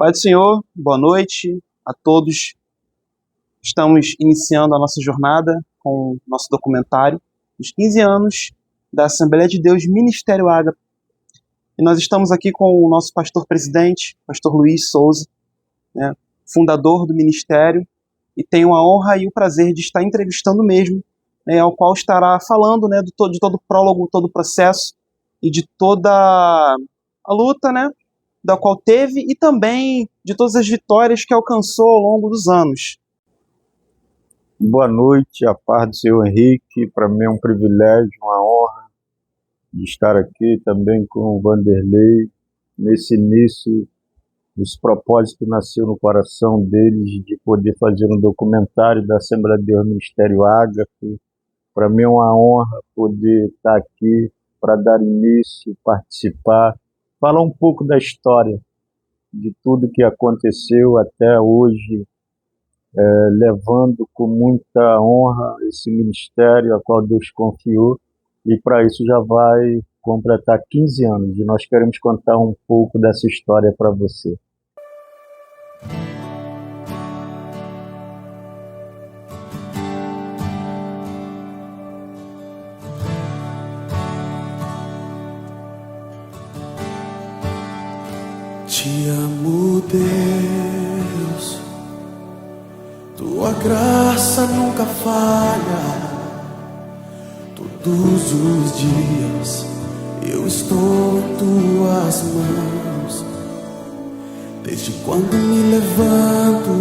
Pai do Senhor, boa noite a todos. Estamos iniciando a nossa jornada com o nosso documentário dos 15 anos da Assembleia de Deus Ministério Ágape. E nós estamos aqui com o nosso pastor-presidente, pastor Luiz Souza, né, fundador do ministério, e tenho a honra e o prazer de estar entrevistando mesmo, né, ao qual estará falando, né, de todo o prólogo, todo o processo e de toda a luta, né, da qual teve e também de todas as vitórias que alcançou ao longo dos anos. Boa noite, a paz do Senhor Henrique. Para mim é um privilégio, uma honra de estar aqui também com o Vanderlei, nesse início dos propósitos que nasceu no coração deles de poder fazer um documentário da Assembleia de Deus Ministério Ágape. Para mim é uma honra poder estar aqui para dar início, participar, falar um pouco da história, de tudo que aconteceu até hoje, levando com muita honra esse ministério a qual Deus confiou, e para isso já vai completar 15 anos, e nós queremos contar um pouco dessa história para você. Te amo, Deus, tua graça nunca falha. Todos os dias eu estou em tuas mãos. Desde quando me levanto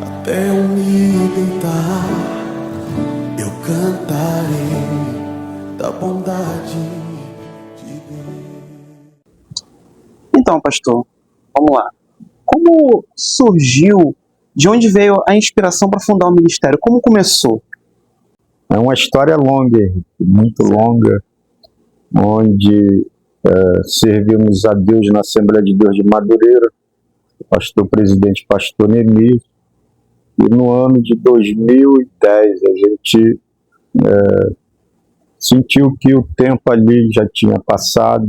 até eu me deitar, eu cantarei da bondade de Deus. Então, pastor, vamos lá. Como surgiu, de onde veio a inspiração para fundar o ministério? Como começou? É uma história longa, muito longa, onde servimos a Deus na Assembleia de Deus de Madureira, pastor-presidente, pastor Neemias, e no ano de 2010 a gente sentiu que o tempo ali já tinha passado,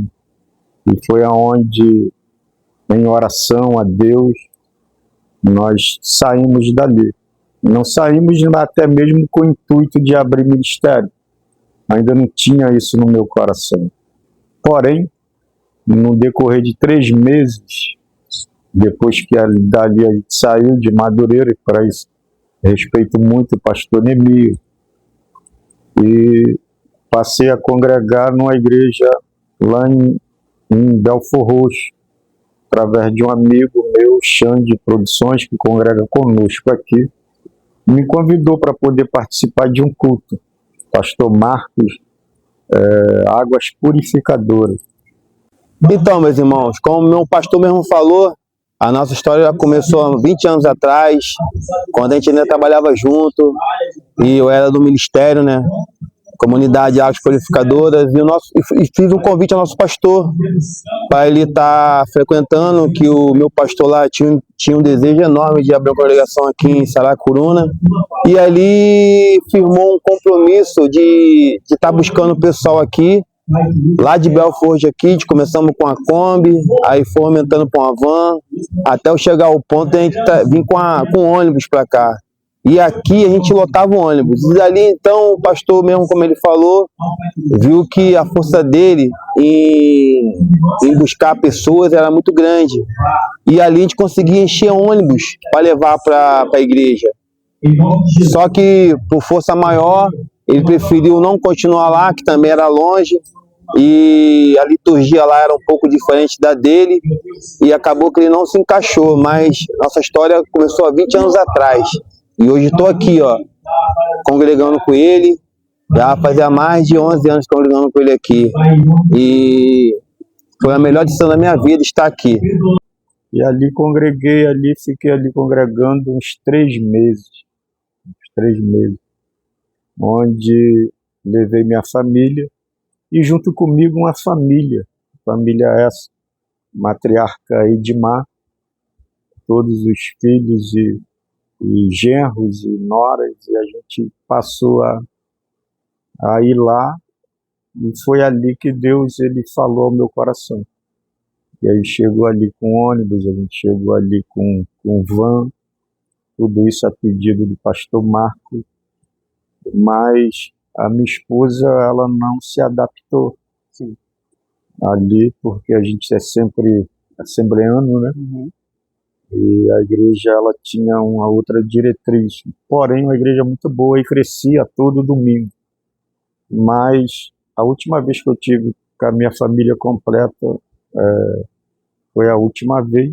e foi aonde, em oração a Deus, nós saímos dali. Não saímos até mesmo com o intuito de abrir ministério. Ainda não tinha isso no meu coração. Porém, no decorrer de 3 meses, depois que dali a gente saiu de Madureira, e para isso respeito muito o pastor Neemias, e passei a congregar numa igreja lá em Belfor Roxo, através de um amigo meu, Xande Produções, que congrega conosco aqui, me convidou para poder participar de um culto. Pastor Marcos, Águas Purificadoras. Então, meus irmãos, como meu pastor mesmo falou, a nossa história começou há 20 anos atrás, quando a gente ainda trabalhava junto, e eu era do ministério, né? Comunidade Águas Purificadoras, e fiz um convite ao nosso pastor para ele estar frequentando, que o meu pastor lá tinha um desejo enorme de abrir uma congregação aqui em Saracuruna, e ali firmou um compromisso de estar buscando o pessoal aqui, lá de Belfor aqui, começamos com a Kombi, aí foi aumentando para uma van, até eu chegar ao ponto de a gente vir com ônibus para cá. E aqui a gente lotava o ônibus. E dali então o pastor mesmo, como ele falou, viu que a força dele em buscar pessoas era muito grande. E ali a gente conseguia encher ônibus para levar para a igreja. Só que por força maior, ele preferiu não continuar lá, que também era longe, e a liturgia lá era um pouco diferente da dele, e acabou que ele não se encaixou, mas nossa história começou há 20 anos atrás. E hoje estou aqui, ó, congregando com ele, já fazia mais de 11 anos congregando com ele aqui, e foi a melhor decisão da minha vida estar aqui. E ali congreguei, fiquei ali congregando uns 3 meses, onde levei minha família, e junto comigo uma família essa, matriarca Edmar, todos os filhos e genros e noras, e a gente passou a ir lá, e foi ali que Deus ele falou ao meu coração. E aí chegou ali com ônibus, a gente chegou ali com van, tudo isso a pedido do pastor Marco, mas a minha esposa, ela não se adaptou. Sim. Ali, porque a gente é sempre assembleano, né? Uhum. E a igreja, ela tinha uma outra diretriz. Porém, uma igreja muito boa e crescia todo domingo. Mas a última vez que eu tive com a minha família completa foi a última vez.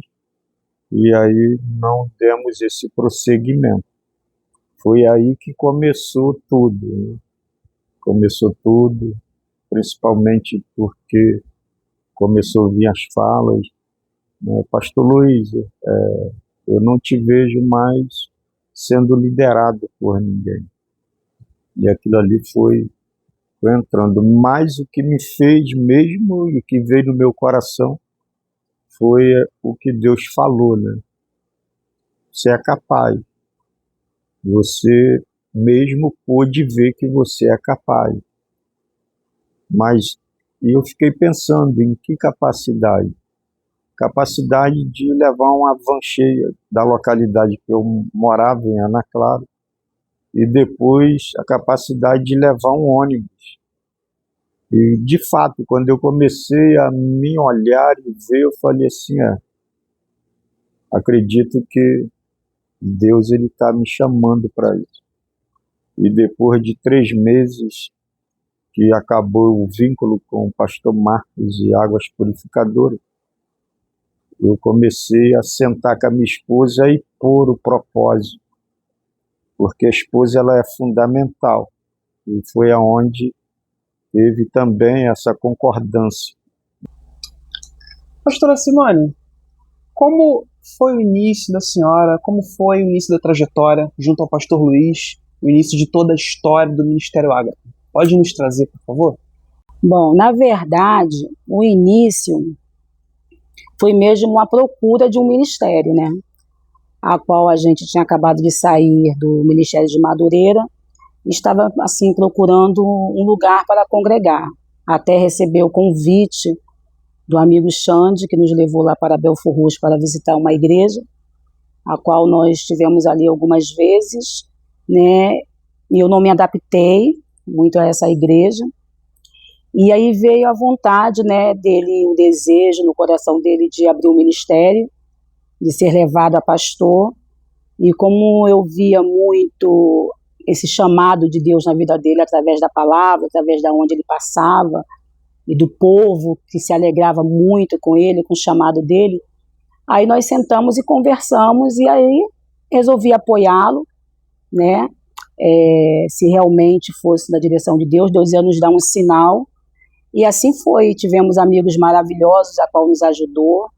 E aí não demos esse prosseguimento. Foi aí que começou tudo, né? Começou tudo, principalmente porque começou a vir as falas, né? Pastor Luiz, eu não te vejo mais sendo liderado por ninguém. E aquilo ali foi entrando. Mas o que me fez mesmo e que veio no meu coração foi o que Deus falou, né? Você é capaz. Você mesmo pôde ver que você é capaz. Mas eu fiquei pensando em que capacidade? Capacidade de levar uma van cheia da localidade que eu morava, em Ana Clara, e depois a capacidade de levar um ônibus. E, de fato, quando eu comecei a me olhar e ver, eu falei assim, acredito que Deus está me chamando para isso. E depois de 3 meses que acabou o vínculo com o pastor Marcos e Águas Purificadoras, eu comecei a sentar com a minha esposa e pôr o propósito, porque a esposa ela é fundamental, e foi aonde teve também essa concordância. Pastora Simone, como foi o início da senhora, como foi o início da trajetória junto ao pastor Luiz, o início de toda a história do Ministério Ágape? Pode nos trazer, por favor? Bom, na verdade, o início foi mesmo uma procura de um ministério, né? A qual a gente tinha acabado de sair do Ministério de Madureira, estava assim procurando um lugar para congregar, até receber o convite do amigo Xande, que nos levou lá para Belfor Roxo para visitar uma igreja, a qual nós estivemos ali algumas vezes, né? E eu não me adaptei muito a essa igreja. E aí veio a vontade, né, dele, o desejo no coração dele de abrir um ministério, de ser levado a pastor. E como eu via muito esse chamado de Deus na vida dele através da palavra, através da onde ele passava, e do povo que se alegrava muito com ele, com o chamado dele, aí nós sentamos e conversamos, e aí resolvi apoiá-lo, né? Se realmente fosse na direção de Deus, Deus ia nos dar um sinal, e assim foi. Tivemos amigos maravilhosos, a qual nos ajudou,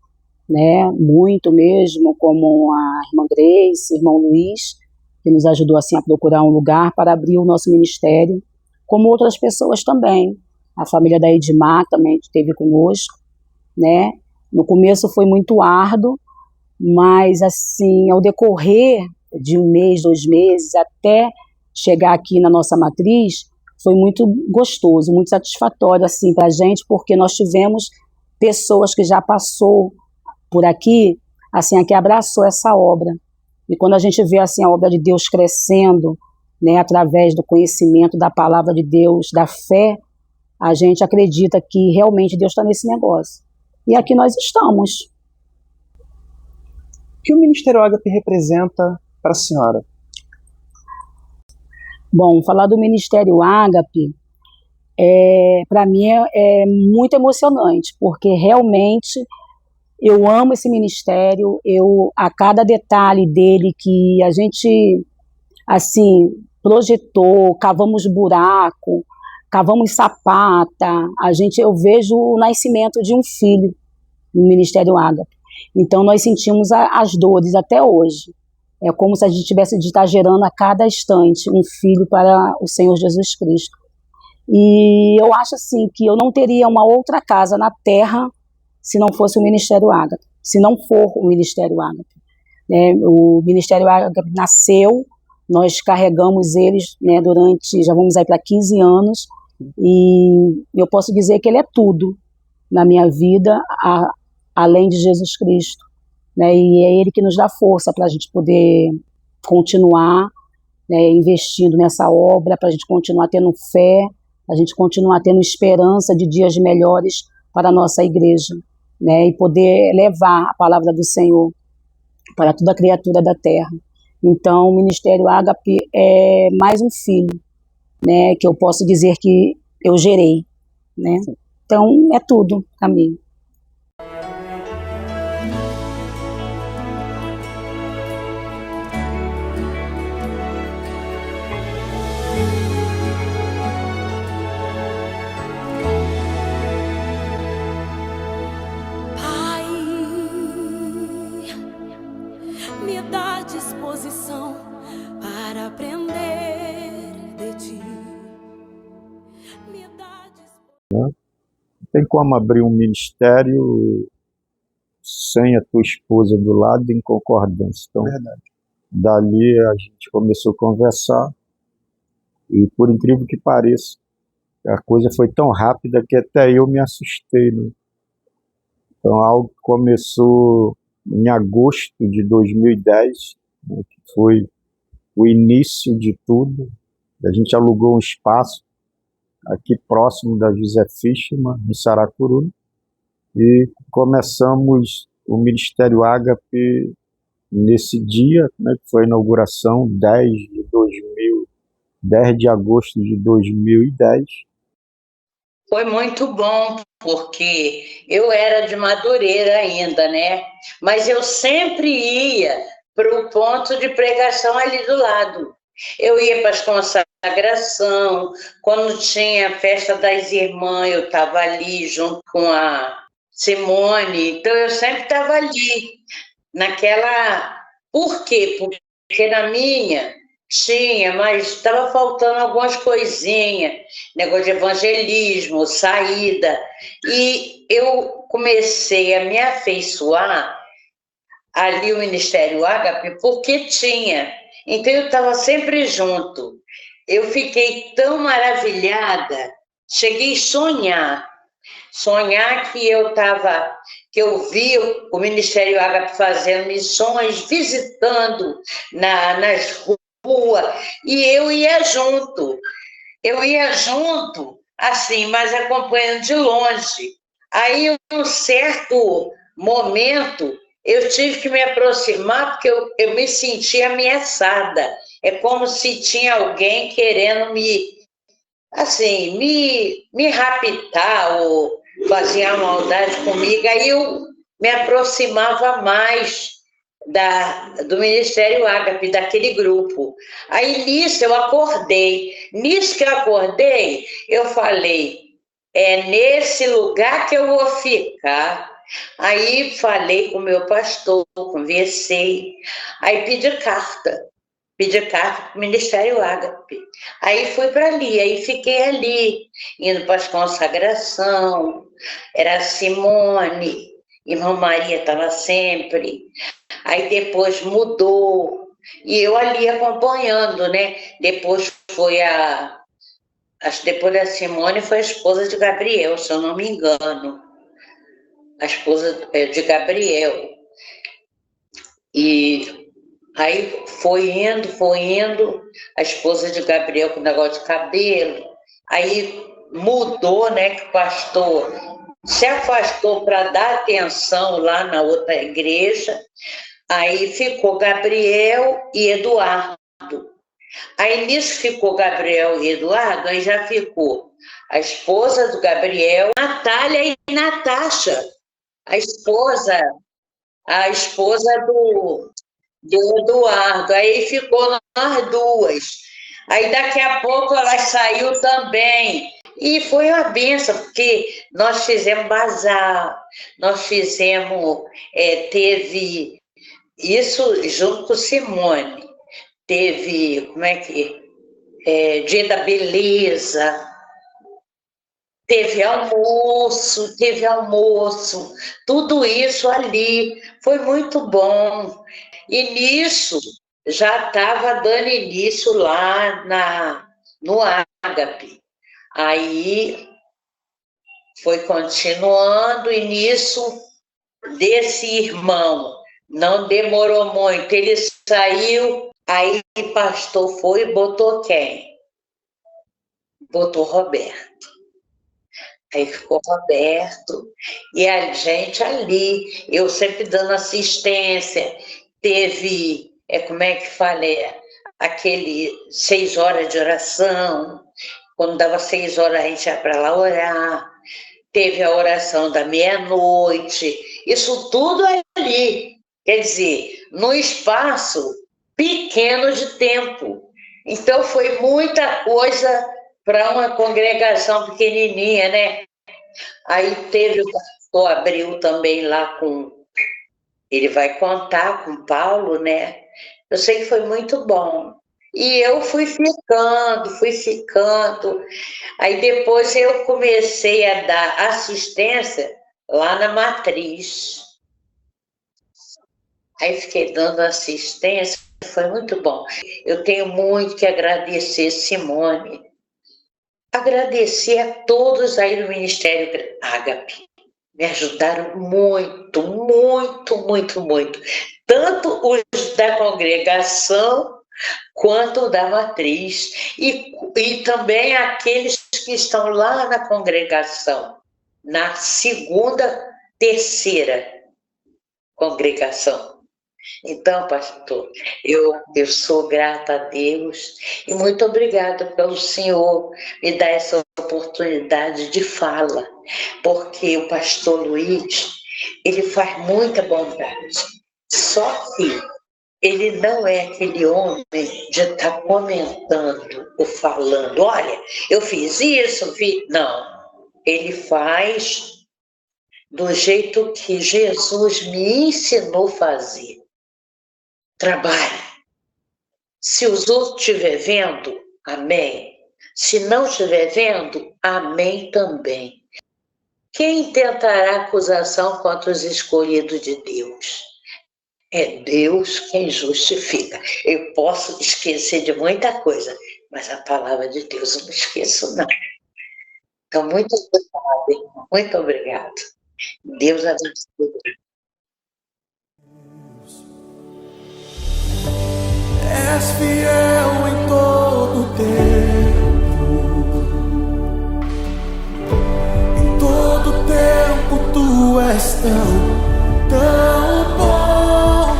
né? Muito mesmo, como a irmã Grace, o irmão Luiz, que nos ajudou assim a procurar um lugar para abrir o nosso ministério, como outras pessoas também. A família da Edmar também esteve conosco, né? No começo foi muito árduo, mas assim, ao decorrer de 1 mês, 2 meses, até chegar aqui na nossa matriz, foi muito gostoso, muito satisfatório assim para a gente, porque nós tivemos pessoas que já passou por aqui, assim, que abraçou essa obra. E quando a gente vê assim a obra de Deus crescendo, né, através do conhecimento da palavra de Deus, da fé, a gente acredita que realmente Deus está nesse negócio. E aqui nós estamos. O que o Ministério Ágape representa para a senhora? Bom, falar do Ministério Ágape, para mim é muito emocionante, porque realmente eu amo esse ministério, a cada detalhe dele que a gente, assim, projetou, cavamos buraco, cavamos sapata, eu vejo o nascimento de um filho no Ministério Ágape. Então nós sentimos as dores até hoje. É como se a gente tivesse de estar gerando a cada instante um filho para o Senhor Jesus Cristo. E eu acho assim que eu não teria uma outra casa na terra se não fosse o Ministério Ágape, se não for o Ministério Ágape. O Ministério Ágape nasceu, nós carregamos eles, né, durante, já vamos aí para 15 anos, e eu posso dizer que ele é tudo na minha vida, além de Jesus Cristo, né? E é Ele que nos dá força para a gente poder continuar, né, investindo nessa obra, para a gente continuar tendo fé, a gente continuar tendo esperança de dias melhores para a nossa igreja, né? E poder levar a palavra do Senhor para toda criatura da terra. Então, o Ministério Ágape é mais um filho, né, que eu posso dizer que eu gerei, né? Então, é tudo para mim. Pai, me dá disposição para aprender de ti. Me dá disposição. Tem como abrir um ministério sem a tua esposa do lado em concordância. Então, Verdade. dali a gente começou a conversar e, por incrível que pareça, a coisa foi tão rápida que até eu me assustei, né? Então, algo que começou em agosto de 2010, né, que foi o início de tudo. A gente alugou um espaço aqui próximo da José Fischmann, em Saracuru, e começamos o Ministério Ágape nesse dia, né, que foi a inauguração 10 de agosto de 2010. Foi muito bom, porque eu era de Madureira ainda, né? Mas eu sempre ia para o ponto de pregação ali do lado. Eu ia para as consagrações, quando tinha a festa das irmãs, eu estava ali junto com a Simone, então eu sempre estava ali, naquela... Por quê? Porque na minha tinha, mas estava faltando algumas coisinhas, negócio de evangelismo, saída, e eu comecei a me afeiçoar ali o Ministério Ágape porque tinha, então eu estava sempre junto. Eu fiquei tão maravilhada, cheguei a sonhar que eu vi o Ministério Ágape fazendo missões, visitando nas ruas, e eu ia junto. Eu ia junto, assim, mas acompanhando de longe. Aí, em um certo momento, eu tive que me aproximar porque eu me sentia ameaçada. É como se tinha alguém querendo assim, me raptar ou fazer a maldade comigo. Aí eu me aproximava mais do Ministério Ágape, daquele grupo. Aí nisso eu acordei. Nisso que eu acordei, eu falei, é nesse lugar que eu vou ficar. Aí falei com o meu pastor, conversei, aí pedi carta para o Ministério Ágape. Aí fui para ali, aí fiquei ali, indo para as consagrações, era a Simone, irmã Maria estava sempre. Aí depois mudou, e eu ali acompanhando, né? Depois foi acho que depois da Simone foi a esposa de Gabriel, se eu não me engano. A esposa de Gabriel. E aí foi indo, a esposa de Gabriel com negócio de cabelo. Aí mudou, né? Que o pastor se afastou para dar atenção lá na outra igreja. Aí ficou Gabriel e Eduardo. Aí nisso ficou Gabriel e Eduardo, aí já ficou a esposa do Gabriel, Natália e Natasha, a esposa do Eduardo. Aí ficou nós duas. Aí daqui a pouco ela saiu também. E foi uma benção, porque nós fizemos bazar, nós fizemos, teve isso junto com Simone. Teve, Dia da Beleza, teve almoço, tudo isso ali, foi muito bom. E nisso, já estava dando início lá no Ágape. Aí foi continuando, e nisso desse irmão. Não demorou muito, ele saiu, aí o pastor foi e botou quem? Botou Roberto. Aí ficou Roberto, e a gente ali, eu sempre dando assistência, teve, como é que fala, aquele 6 horas de oração, quando dava 6 horas a gente ia para lá orar, teve a oração da meia-noite, isso tudo ali, quer dizer, num espaço pequeno de tempo. Então foi muita coisa para uma congregação pequenininha, né? Aí teve o pastor Abreu também lá ele vai contar com Paulo, né? Eu sei que foi muito bom. E eu fui ficando. Aí depois eu comecei a dar assistência lá na matriz. Aí fiquei dando assistência, foi muito bom. Eu tenho muito que agradecer Simone. Agradecer a todos aí do Ministério Ágape. Me ajudaram muito, muito, muito, muito. Tanto os da congregação quanto da matriz. E também aqueles que estão lá na congregação, na segunda, terceira congregação. Então, pastor, eu sou grata a Deus e muito obrigada pelo Senhor me dar essa oportunidade de fala, porque o pastor Luiz, ele faz muita bondade, só que ele não é aquele homem de estar comentando ou falando, olha, eu fiz isso, não, ele faz do jeito que Jesus me ensinou a fazer. Trabalhe. Se os outros estiverem vendo, amém. Se não estiver vendo, amém também. Quem tentará acusação contra os escolhidos de Deus? É Deus quem justifica. Eu posso esquecer de muita coisa, mas a palavra de Deus eu não esqueço, não. Então, muito obrigada. Muito obrigado. Deus abençoe. És fiel em todo tempo. Em todo tempo tu és tão bom.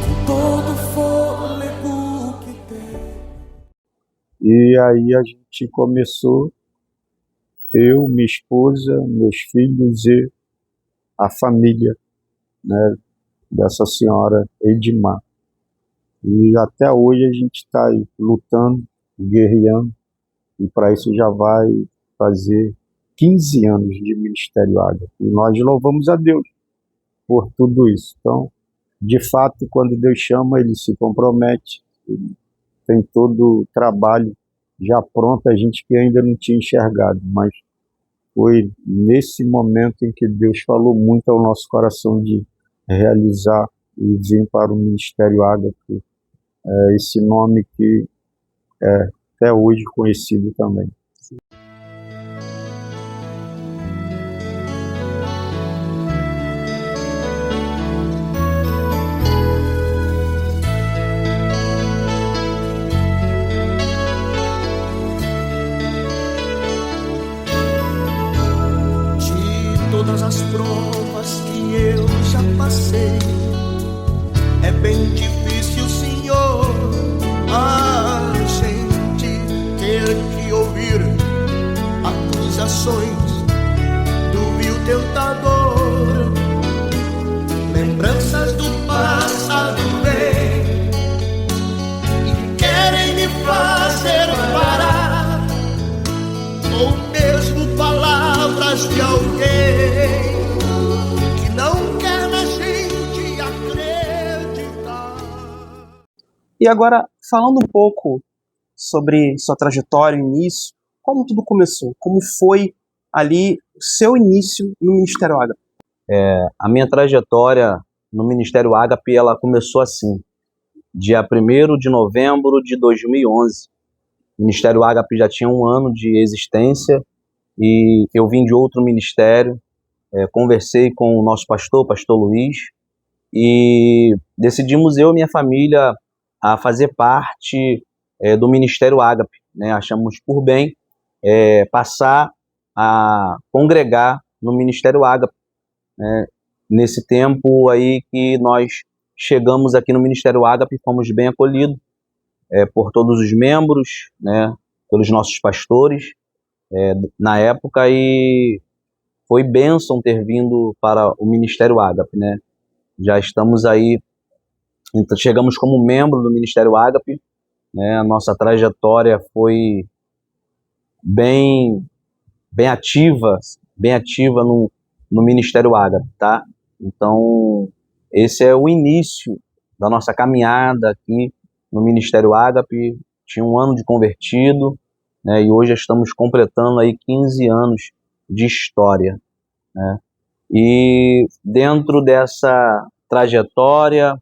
Com todo fôlego que tem. E aí a gente começou, eu, minha esposa, meus filhos e a família, né, dessa senhora Edmar. E até hoje a gente está aí lutando, guerreando, e para isso já vai fazer 15 anos de Ministério Ágape. E nós louvamos a Deus por tudo isso. Então, de fato, quando Deus chama, Ele se compromete, ele tem todo o trabalho já pronto, a gente que ainda não tinha enxergado, mas foi nesse momento em que Deus falou muito ao nosso coração de realizar e vir para o Ministério Ágape, esse nome que é até hoje conhecido também. De todas as provas que eu já passei, é bem difícil, Senhor, a gente ter que ouvir acusações do vil tentador. Lembranças do passado vêm e querem me fazer parar, ou mesmo palavras de alguém que não quer na gente acreditar. E agora, falando um pouco sobre sua trajetória, início, como tudo começou? Como foi ali o seu início no Ministério Ágape? A minha trajetória no Ministério Ágape, ela começou assim, dia 1º de novembro de 2011. O Ministério Ágape já tinha 1 ano de existência e eu vim de outro ministério, conversei com o nosso pastor, pastor Luiz, e decidimos eu e minha família a fazer parte do Ministério Ágape, né? Achamos por bem passar a congregar no Ministério Ágape, né? Nesse tempo aí que nós chegamos aqui no Ministério Ágape, fomos bem acolhidos por todos os membros, né? Pelos nossos pastores na época, e foi bênção ter vindo para o Ministério Ágape, né? Já estamos aí, então chegamos como membro do Ministério Ágape, né? A nossa trajetória foi bem bem ativa no Ministério Ágape, tá? Então, esse é o início da nossa caminhada aqui no Ministério Ágape. Tinha um ano de convertido, né? E hoje estamos completando aí 15 anos de história, né? E dentro dessa trajetória,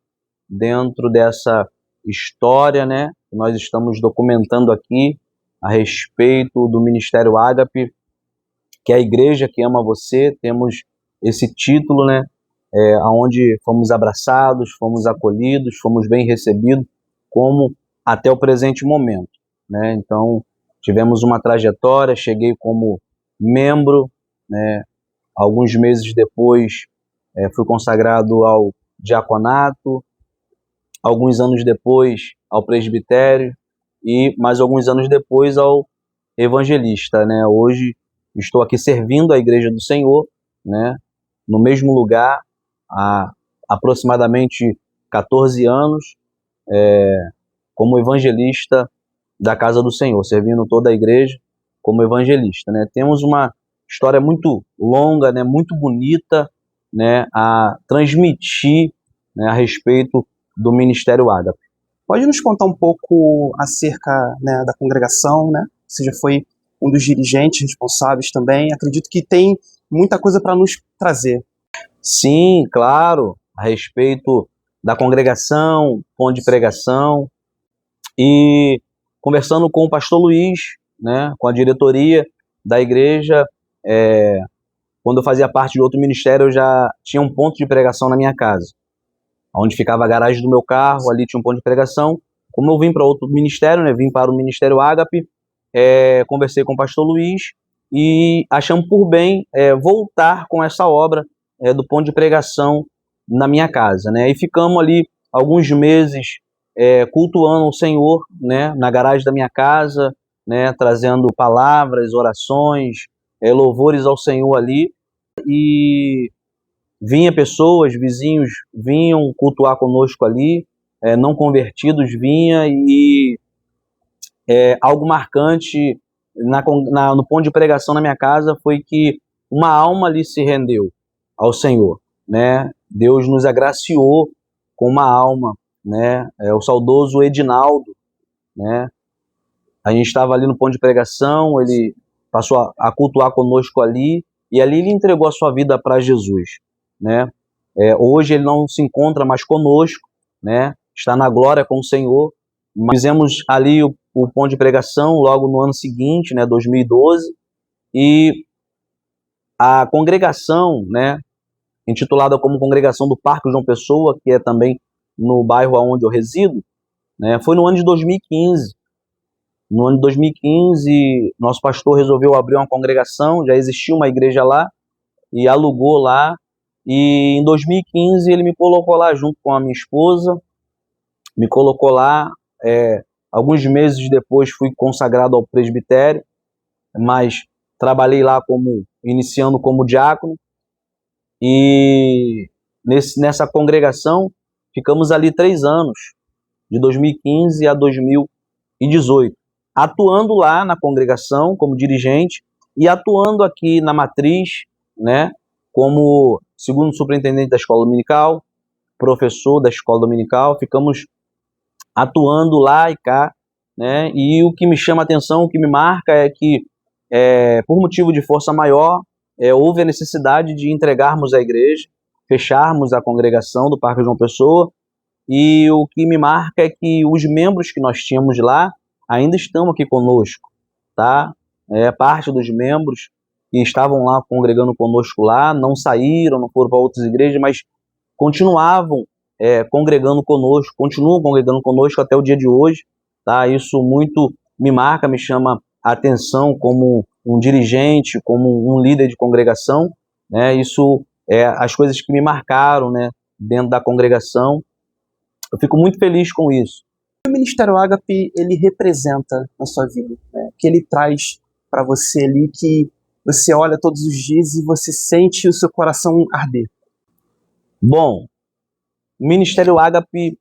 dentro dessa história, né, que nós estamos documentando aqui a respeito do Ministério Ágape, que é a igreja que ama você, temos esse título, né, onde fomos abraçados, fomos acolhidos, fomos bem recebidos, como até o presente momento, né? Então, tivemos uma trajetória, cheguei como membro, né? Alguns meses depois, fui consagrado ao diaconato, alguns anos depois ao presbitério e mais alguns anos depois ao evangelista, né? Hoje estou aqui servindo a Igreja do Senhor, né? No mesmo lugar há aproximadamente 14 anos, como evangelista da Casa do Senhor, servindo toda a igreja como evangelista, né? Temos uma história muito longa, né? Muito bonita, né? A transmitir, né? A respeito do Ministério Ágape. Pode nos contar um pouco acerca, né, da congregação, né? Você já foi um dos dirigentes responsáveis também. Acredito que tem muita coisa para nos trazer. Sim, claro, a respeito da congregação, ponto de pregação, e conversando com o pastor Luiz, né, com a diretoria da igreja, quando eu fazia parte de outro ministério, eu já tinha um ponto de pregação na minha casa, onde ficava a garagem do meu carro, ali tinha um ponto de pregação. Como eu vim para outro ministério, né, vim para o Ministério Ágape, conversei com o pastor Luiz e achamos por bem voltar com essa obra do ponto de pregação na minha casa, né? E ficamos ali alguns meses cultuando o Senhor, né, na garagem da minha casa, né, trazendo palavras, orações, louvores ao Senhor ali, e vinha pessoas, vizinhos vinham cultuar conosco ali, não convertidos vinha, e algo marcante no ponto de pregação na minha casa foi que uma alma ali se rendeu ao Senhor, né? Deus nos agraciou com uma alma, né? O saudoso Edinaldo, né? A gente estava ali no ponto de pregação, ele passou a cultuar conosco ali, e ali ele entregou a sua vida para Jesus, né? Hoje ele não se encontra mais conosco, né? Está na glória com o Senhor. Mas fizemos ali o ponto de pregação logo no ano seguinte, né, 2012, e a congregação, né, intitulada como Congregação do Parque João Pessoa, que é também no bairro onde eu resido, né, foi no ano de 2015. No ano de 2015, nosso pastor resolveu abrir uma congregação, já existia uma igreja lá, e alugou lá, e em 2015 ele me colocou lá junto com a minha esposa, me colocou lá. Alguns meses depois fui consagrado ao presbitério, mas trabalhei lá iniciando como diácono, e nessa congregação ficamos ali 3 anos, de 2015 a 2018, atuando lá na congregação como dirigente e atuando aqui na matriz, né, como segundo superintendente da escola dominical, professor da escola dominical. Ficamos atuando lá e cá, né? E o que me chama a atenção, o que me marca é que, por motivo de força maior, houve a necessidade de entregarmos a igreja, fecharmos a congregação do Parque João Pessoa, e o que me marca é que os membros que nós tínhamos lá ainda estão aqui conosco, tá? Parte dos membros que estavam lá congregando conosco lá, não saíram, não foram para outras igrejas, mas continuavam congregando conosco, continuam congregando conosco até o dia de hoje, tá? Isso muito me marca, me chama a atenção como um dirigente, como um líder de congregação, né? Isso é as coisas que me marcaram, né, dentro da congregação. Eu fico muito feliz com isso. O Ministério Ágape, ele representa na sua vida, né? Que ele traz para você ali, que você olha todos os dias e você sente o seu coração arder. Bom, o Ministério Ágape,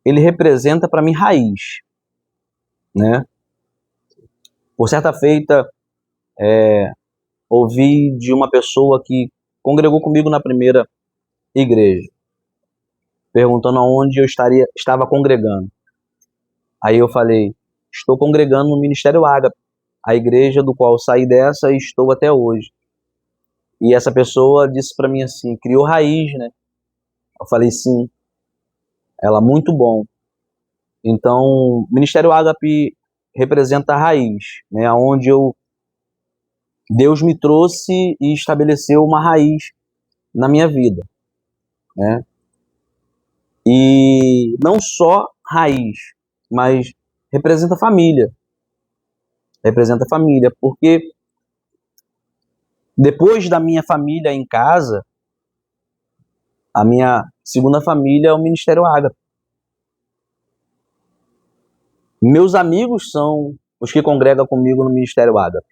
ele representa para mim raiz, né? Por certa feita, ouvi de uma pessoa que congregou comigo na primeira igreja, perguntando aonde eu estava congregando. Aí eu falei, estou congregando no Ministério Ágape, a igreja do qual saí dessa e estou até hoje. E essa pessoa disse para mim assim, criou raiz, né? Eu falei, sim. Ela, muito bom. Então, o Ministério Ágape representa a raiz, né? Onde Deus me trouxe e estabeleceu uma raiz na minha vida, né? E não só raiz, mas representa família. Representa família, porque depois da minha família em casa, a minha segunda família é o Ministério Ágape. Meus amigos são os que congregam comigo no Ministério Ágape.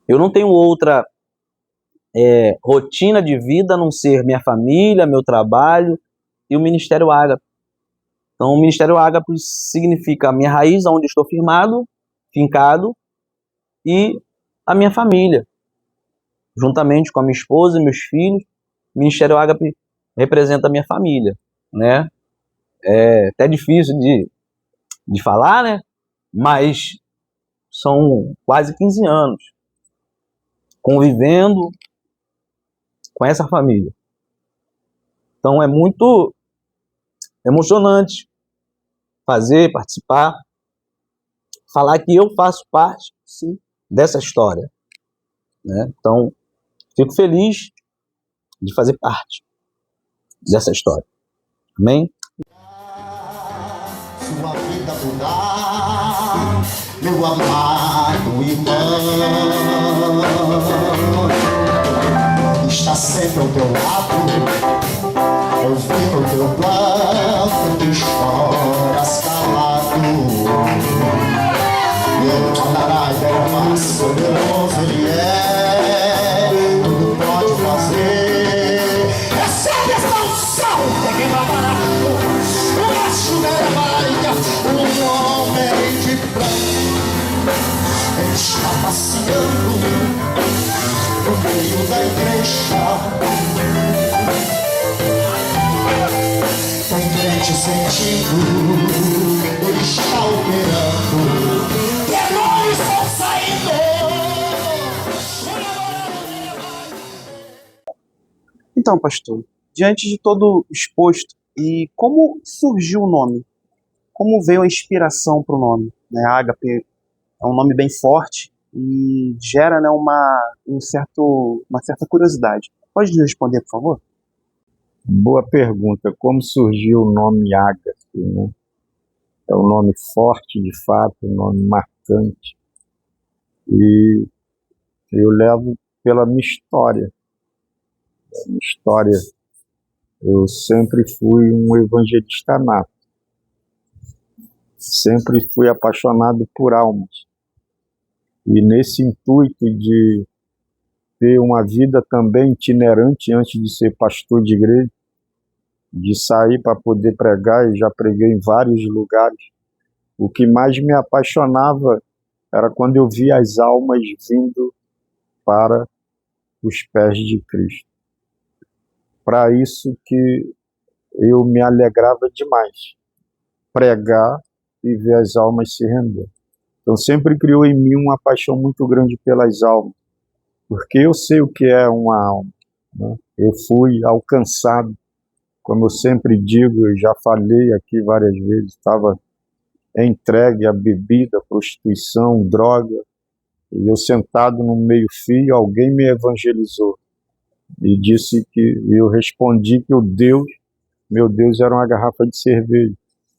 Eu não tenho outra rotina de vida a não ser minha família, meu trabalho e o Ministério Ágape. Então, o Ministério Ágape significa a minha raiz, onde estou firmado, fincado, e a minha família, juntamente com a minha esposa e meus filhos. O Ministério Ágape representa a minha família, né? É até difícil de falar, né? Mas são quase 15 anos convivendo com essa família. Então é muito emocionante participar, falar que eu faço parte, sim, dessa história, né? Então, fico feliz de fazer parte dessa história. Amém? Sua vida mudar, meu amado irmão, está sempre ao teu lado, ouvindo o teu planto, tu choras calado. Meu Parai é mais poderoso, ele tudo pode fazer. Recebe essa unção, tem que trabalhar. Um homem de branco está passeando no meio da igreja. Tem crente sentindo, ele está operando. Demônios estão saindo. Então, pastor, diante de todo o exposto, e como surgiu o nome? Como veio a inspiração para o nome? Né, Ágape é um nome bem forte e gera, né, uma certa curiosidade. Pode nos responder, por favor? Boa pergunta. Como surgiu o nome Ágape, né? É um nome forte, de fato, um nome marcante. E eu levo pela minha história. A minha história, eu sempre fui um evangelista nato. Sempre fui apaixonado por almas. E nesse intuito de ter uma vida também itinerante antes de ser pastor de igreja, de sair para poder pregar, e já preguei em vários lugares, o que mais me apaixonava era quando eu via as almas vindo para os pés de Cristo. Para isso que eu me alegrava demais, pregar e ver as almas se render. Então sempre criou em mim uma paixão muito grande pelas almas, porque eu sei o que é uma alma, né? Eu fui alcançado, como eu sempre digo, eu já falei aqui várias vezes, estava entregue à bebida, prostituição, droga, E eu sentado no meio-fio, alguém me evangelizou e disse que eu respondi que meu Deus era uma garrafa de cerveja.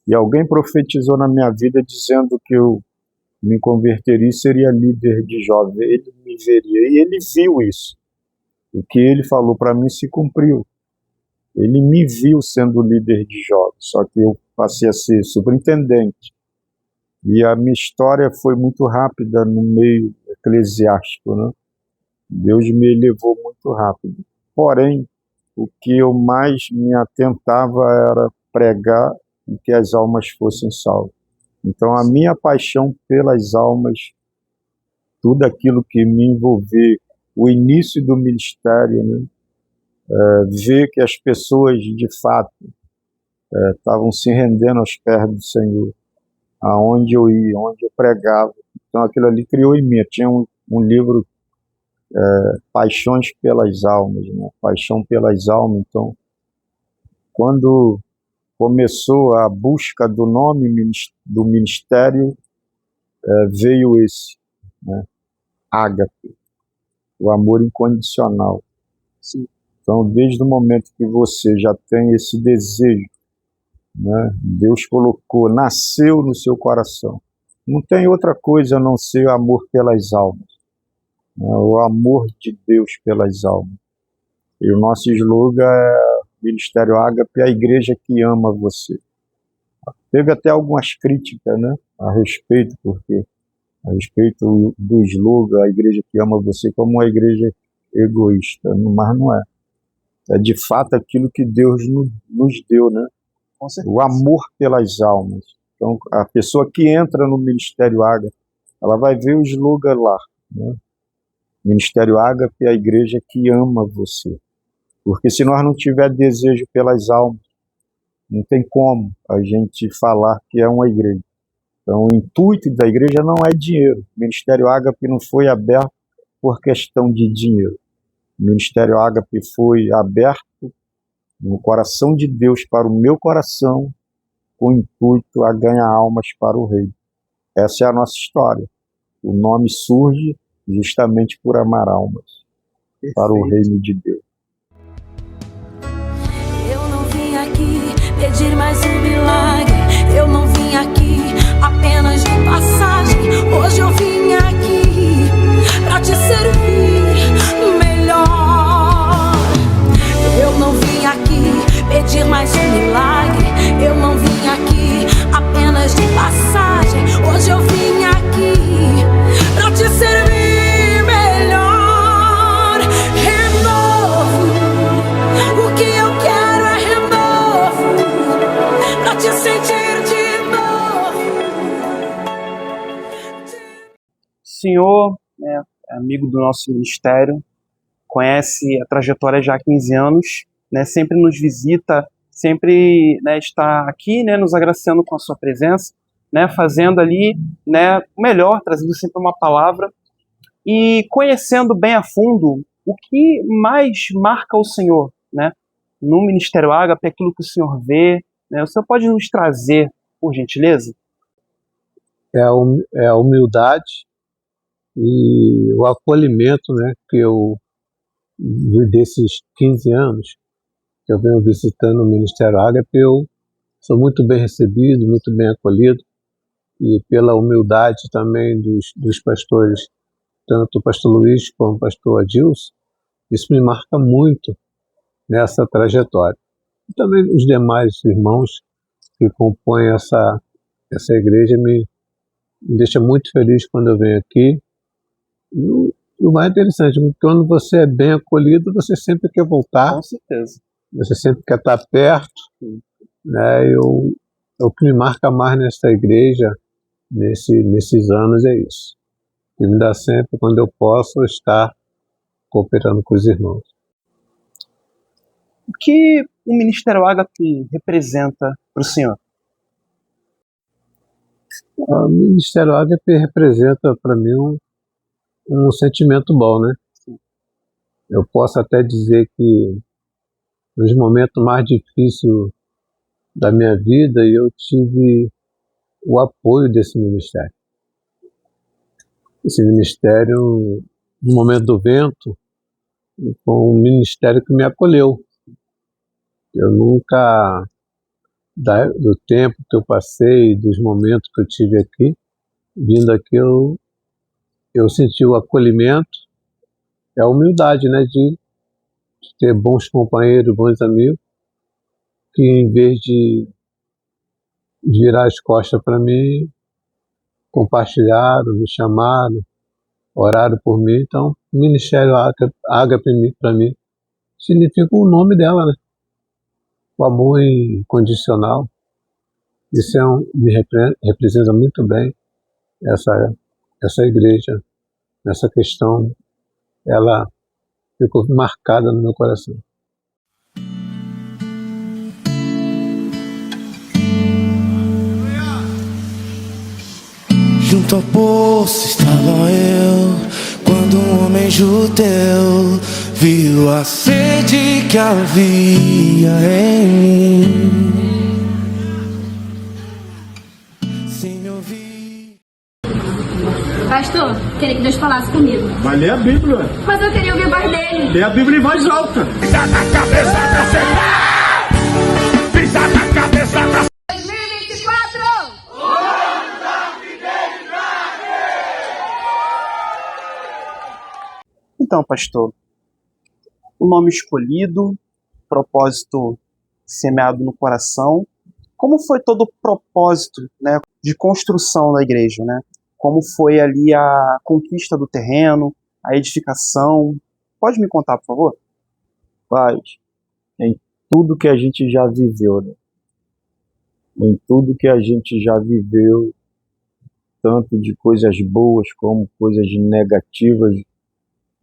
E alguém profetizou na minha vida dizendo que eu me converteria e seria líder de jovens. Ele me veria e ele viu isso. O que ele falou para mim se cumpriu. Ele me viu sendo líder de jovens, só que eu passei a ser superintendente. E a minha história foi muito rápida no meio eclesiástico, né? Deus me elevou muito rápido. Porém, o que eu mais me atentava era pregar e que as almas fossem salvas. Então, a minha paixão pelas almas, tudo aquilo que me envolveu, o início do ministério, né? Ver que as pessoas, de fato, estavam se rendendo aos pés do Senhor, aonde eu ia, onde eu pregava. Então, aquilo ali criou em mim. Eu tinha um livro, Paixões pelas Almas, né? Paixão pelas Almas. Então, quando começou a busca do nome do ministério, veio esse, né? Ágape, o amor incondicional. Sim. Então, desde o momento que você já tem esse desejo, né? Deus colocou, nasceu no seu coração. Não tem outra coisa a não ser amor pelas almas, né? O amor de Deus pelas almas. E o nosso slogan é Ministério Ágape, a igreja que ama você. Teve até algumas críticas, né, a respeito do slogan, a igreja que ama você, como uma igreja egoísta, mas não é. É de fato aquilo que Deus nos deu, né? Com certeza. O amor pelas almas. Então, a pessoa que entra no Ministério Ágape, ela vai ver o slogan lá, né? Ministério Ágape, a igreja que ama você. Porque se nós não tiver desejo pelas almas, não tem como a gente falar que é uma igreja. Então, o intuito da igreja não é dinheiro. O Ministério Ágape não foi aberto por questão de dinheiro. O Ministério Ágape foi aberto no coração de Deus para o meu coração, com o intuito a ganhar almas para o Reino. Essa é a nossa história. O nome surge justamente por amar almas para o Reino de Deus. Eu não vim aqui pedir mais um milagre. Eu não vim aqui apenas de passagem. Hoje eu vim aqui pra te servir melhor. Eu não vim aqui pedir mais um milagre. Eu não vim aqui apenas de passagem. Hoje eu vim aqui pra te servir melhor. Renovo. O que eu quero é renovo pra te sentir de novo. O senhor é amigo do nosso ministério, conhece a trajetória já há 15 anos, né, sempre nos visita, sempre, né, está aqui, né, nos agraciando com a sua presença, né, fazendo ali, né, o melhor, trazendo sempre uma palavra e conhecendo bem a fundo o que mais marca o Senhor, né, no Ministério Ágape, aquilo que o Senhor vê, né, o Senhor pode nos trazer, por gentileza? É a humildade e o acolhimento, né, que eu, desses 15 anos que eu venho visitando o Ministério Ágape, eu sou muito bem recebido, muito bem acolhido, e pela humildade também dos pastores, tanto o pastor Luiz como o pastor Adilson, isso me marca muito nessa trajetória. E também os demais irmãos que compõem essa igreja me deixa muito feliz quando eu venho aqui. E o mais interessante, quando você é bem acolhido, você sempre quer voltar. Com certeza. Você sempre quer estar perto, né? O que me marca mais nessa igreja, nesses anos, é isso. Que me dá sempre, quando eu posso, estar cooperando com os irmãos. O que o Ministério Ágape representa para o senhor? O Ministério Ágape representa para mim um sentimento bom, né? Eu posso até dizer que nos momentos mais difíceis da minha vida eu tive o apoio desse ministério. esse ministério, no momento do vento, foi um ministério que me acolheu. Eu nunca, do tempo que eu passei, dos momentos que eu tive aqui, vindo aqui, eu senti o acolhimento, a humildade, né, de ter bons companheiros, bons amigos, que em vez de virar as costas para mim, compartilharam, me chamaram, oraram por mim. Então, o Ministério Ágape para mim significa o nome dela, né? O amor incondicional. Isso me representa muito bem essa igreja, essa questão. Ela ficou marcada no meu coração. Junto ao poço estava eu, quando um homem judeu viu a sede que havia em mim. Sem me ouvir. Pastor, queria que Deus falasse comigo. Vai ler a Bíblia. Mas eu queria ouvir a voz dele. Lê a Bíblia em voz alta. Pisa na cabeça da Senhor! Pisa na cabeça da 2024! Então, pastor, o nome escolhido, propósito semeado no coração, como foi todo o propósito, né, de construção da igreja, né? Como foi ali a conquista do terreno, a edificação? Pode me contar, por favor? Paz, em tudo que a gente já viveu, né? Em tudo que a gente já viveu, tanto de coisas boas como coisas negativas,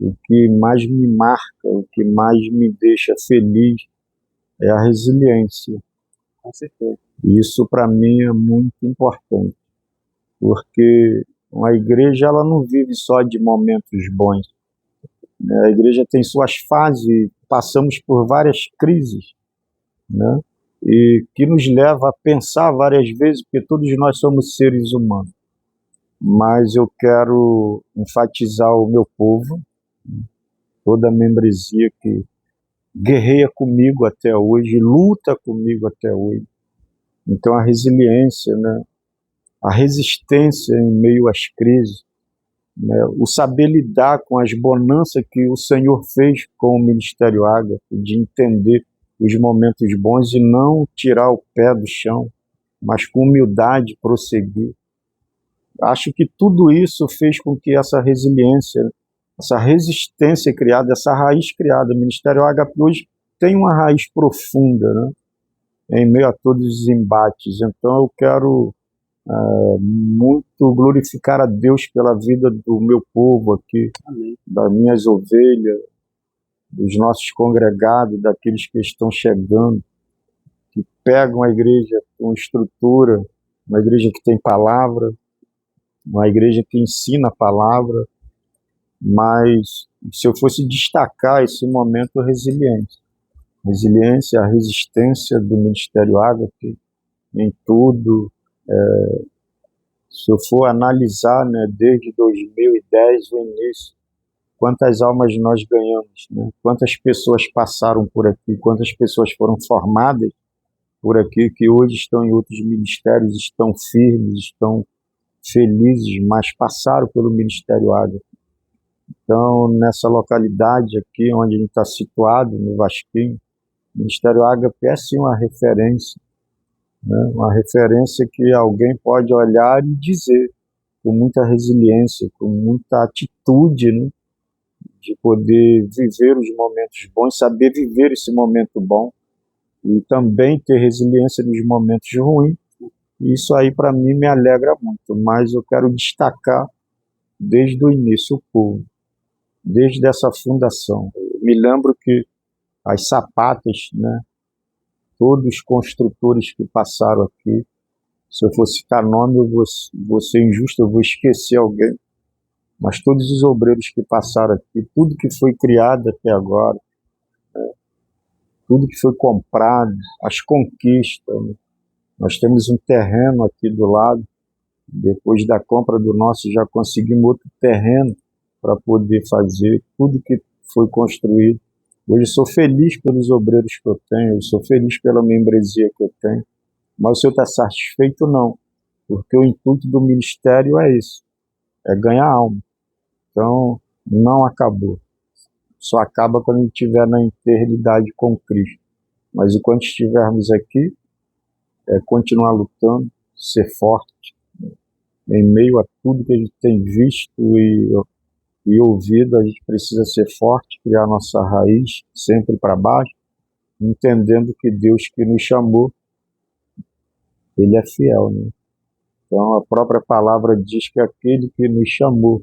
o que mais me marca, o que mais me deixa feliz é a resiliência. Com certeza. Isso para mim é muito importante, porque a igreja ela não vive só de momentos bons. A igreja tem suas fases, passamos por várias crises, né? E que nos leva a pensar várias vezes, porque todos nós somos seres humanos. Mas eu quero enfatizar o meu povo, toda a membresia que guerreia comigo até hoje, luta comigo até hoje. Então a resiliência, né? A resistência em meio às crises, né? O saber lidar com as bonanças que o Senhor fez com o Ministério Ágape, de entender os momentos bons e não tirar o pé do chão, mas com humildade prosseguir. Acho que tudo isso fez com que essa resiliência, essa resistência criada, essa raiz criada, o Ministério Ágape hoje tem uma raiz profunda, né? Em meio a todos os embates. Então eu quero muito glorificar a Deus pela vida do meu povo aqui, Amém. das minhas ovelhas, dos nossos congregados, daqueles que estão chegando, que pegam a igreja com estrutura, uma igreja que tem palavra, uma igreja que ensina a palavra, mas se eu fosse destacar esse momento, resiliência, a resistência do Ministério Ágape em tudo. Se eu for analisar, né, desde 2010, o início, quantas almas nós ganhamos, né? Quantas pessoas passaram por aqui, quantas pessoas foram formadas por aqui, que hoje estão em outros ministérios, estão firmes, estão felizes, mas passaram pelo Ministério Ágape. Então, nessa localidade aqui, onde a gente está situado, no Vasquinho, o Ministério Ágape é sim uma referência, né? Uma referência que alguém pode olhar e dizer, com muita resiliência, com muita atitude, né? De poder viver os momentos bons, saber viver esse momento bom e também ter resiliência nos momentos ruins. Isso aí para mim me alegra muito, mas eu quero destacar desde o início o povo, desde essa fundação. Eu me lembro que as sapatas, né, todos os construtores que passaram aqui, se eu for citar nome eu vou ser injusto, eu vou esquecer alguém, mas todos os obreiros que passaram aqui, tudo que foi criado até agora, né, tudo que foi comprado, as conquistas, né, nós temos um terreno aqui do lado, Depois da compra do nosso, já conseguimos outro terreno para poder fazer tudo que foi construído. Hoje sou feliz pelos obreiros que eu tenho, eu sou feliz pela membresia que eu tenho, mas o senhor está satisfeito? Não, porque o intuito do ministério é isso, é ganhar alma. Então, não acabou. Só acaba quando a gente estiver na eternidade com Cristo. Mas enquanto estivermos aqui, é continuar lutando, ser forte, em meio a tudo que a gente tem visto e ouvido, a gente precisa ser forte, criar nossa raiz sempre para baixo, entendendo que Deus que nos chamou, Ele é fiel, né? Então a própria palavra diz que aquele que nos chamou,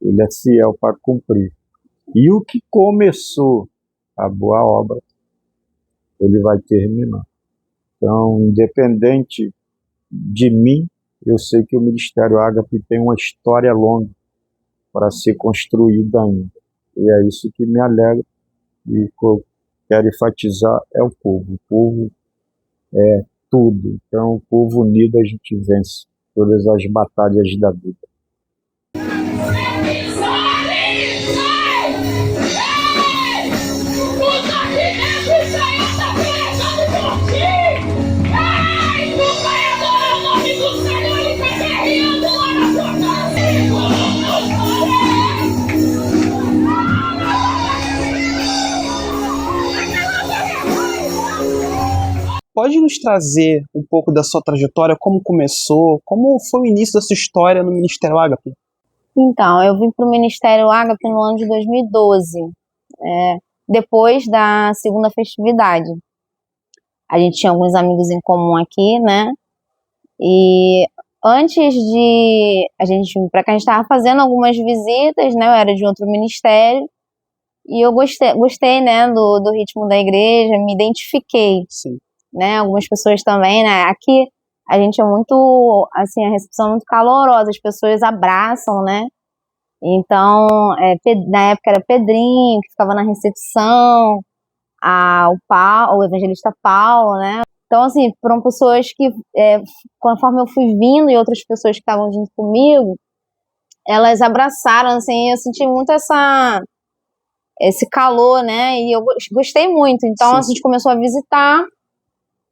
Ele é fiel para cumprir. E o que começou a boa obra, Ele vai terminar. Então, independente de mim, eu sei que o Ministério Ágape tem uma história longa para ser construída ainda. E é isso que me alegra e que eu quero enfatizar é o povo. O povo é tudo. Então, o povo unido a gente vence todas as batalhas da vida. Pode nos trazer um pouco da sua trajetória, como começou, como foi o início da sua história no Ministério Ágape? Então, eu vim para o Ministério Ágape no ano de 2012, depois da segunda festividade. A gente tinha alguns amigos em comum aqui, né? E antes de a gente vir para cá, a gente estava fazendo algumas visitas, né? Eu era de outro ministério. E eu gostei, né, do ritmo da igreja, me identifiquei. Sim. Né? Algumas pessoas também, né? Aqui a gente é muito, assim, a recepção é muito calorosa, as pessoas abraçam, né? Então, na época era Pedrinho, que ficava na recepção, o evangelista Paulo, né? Então, assim, foram pessoas que, conforme eu fui vindo e outras pessoas que estavam junto comigo, elas abraçaram, assim, eu senti muito esse calor, né? E eu gostei muito. Então, a gente começou a visitar.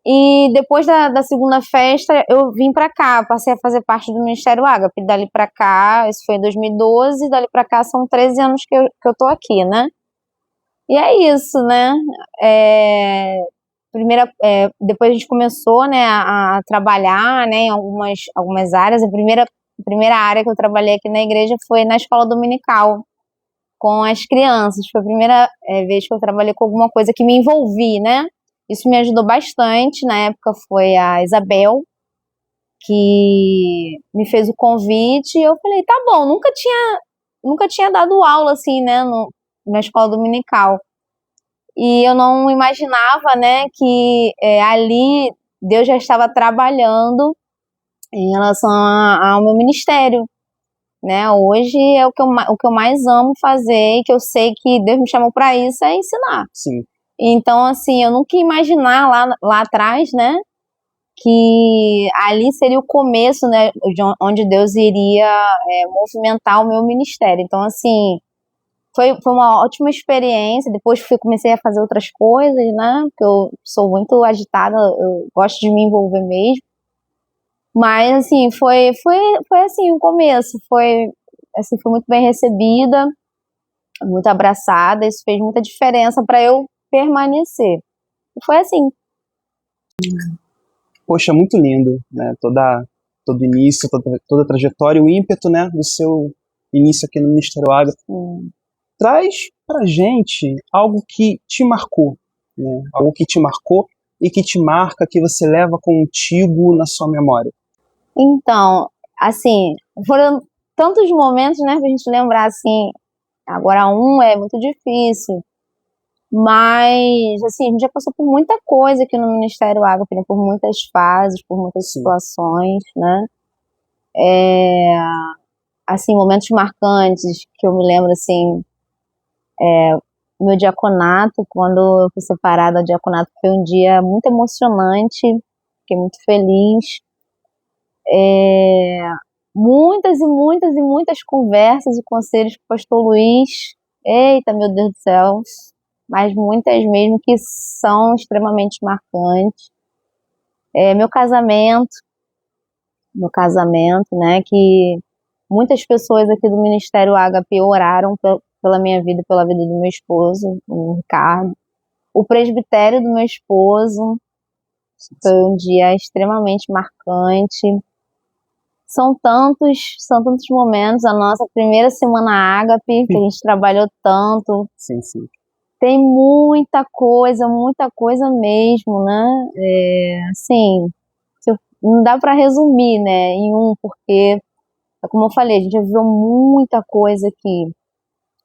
E depois da segunda festa, eu vim para cá, passei a fazer parte do Ministério Ágape. Dali para cá, isso foi em 2012, dali para cá são 13 anos que eu tô aqui, né? E é isso, né? Depois a gente começou, né, a trabalhar, né, em algumas áreas. A primeira área que eu trabalhei aqui na igreja foi na escola dominical, com as crianças. Foi a primeira vez que eu trabalhei com alguma coisa que me envolvi, né? Isso me ajudou bastante. Na época foi a Isabel que me fez o convite e eu falei, tá bom, nunca tinha dado aula assim, né, na escola dominical. E eu não imaginava, né, que ali Deus já estava trabalhando em relação ao meu ministério, né? Hoje é o que eu mais amo fazer e que eu sei que Deus me chamou para isso, é ensinar. Sim. Então, assim, eu nunca ia imaginar lá atrás, né, que ali seria o começo, né, onde Deus iria movimentar o meu ministério. Então, assim, foi uma ótima experiência. Depois comecei a fazer outras coisas, né, porque eu sou muito agitada, eu gosto de me envolver mesmo. Mas, assim, foi assim, o começo. Foi muito bem recebida, muito abraçada. Isso fez muita diferença para eu permanecer. E foi assim. Poxa, muito lindo, né? Todo início, toda a trajetória, o ímpeto, né, do seu início aqui no Ministério Ágape. Traz pra gente algo que te marcou, né? Algo que te marcou e que te marca, que você leva contigo na sua memória. Então, assim, foram tantos momentos, né, pra gente lembrar, assim, agora é muito difícil, mas, assim, a gente já passou por muita coisa aqui no Ministério Ágape, né, por muitas fases, por muitas situações, né, assim, momentos marcantes que eu me lembro, assim, meu diaconato, quando eu fui separada do diaconato, foi um dia muito emocionante, fiquei muito feliz. muitas e muitas e muitas conversas e conselhos com o pastor Luiz. Eita, meu Deus do céu! Mas muitas mesmo que são extremamente marcantes. Meu casamento, né, que muitas pessoas aqui do Ministério Ágape oraram pela minha vida e pela vida do meu esposo, o Ricardo. O presbitério do meu esposo foi um dia extremamente marcante. São tantos momentos. A nossa primeira semana Ágape, que a gente trabalhou tanto. Sim, sim. Tem muita coisa mesmo, né? Assim, não dá para resumir, né, em porque, como eu falei, a gente já viveu muita coisa aqui.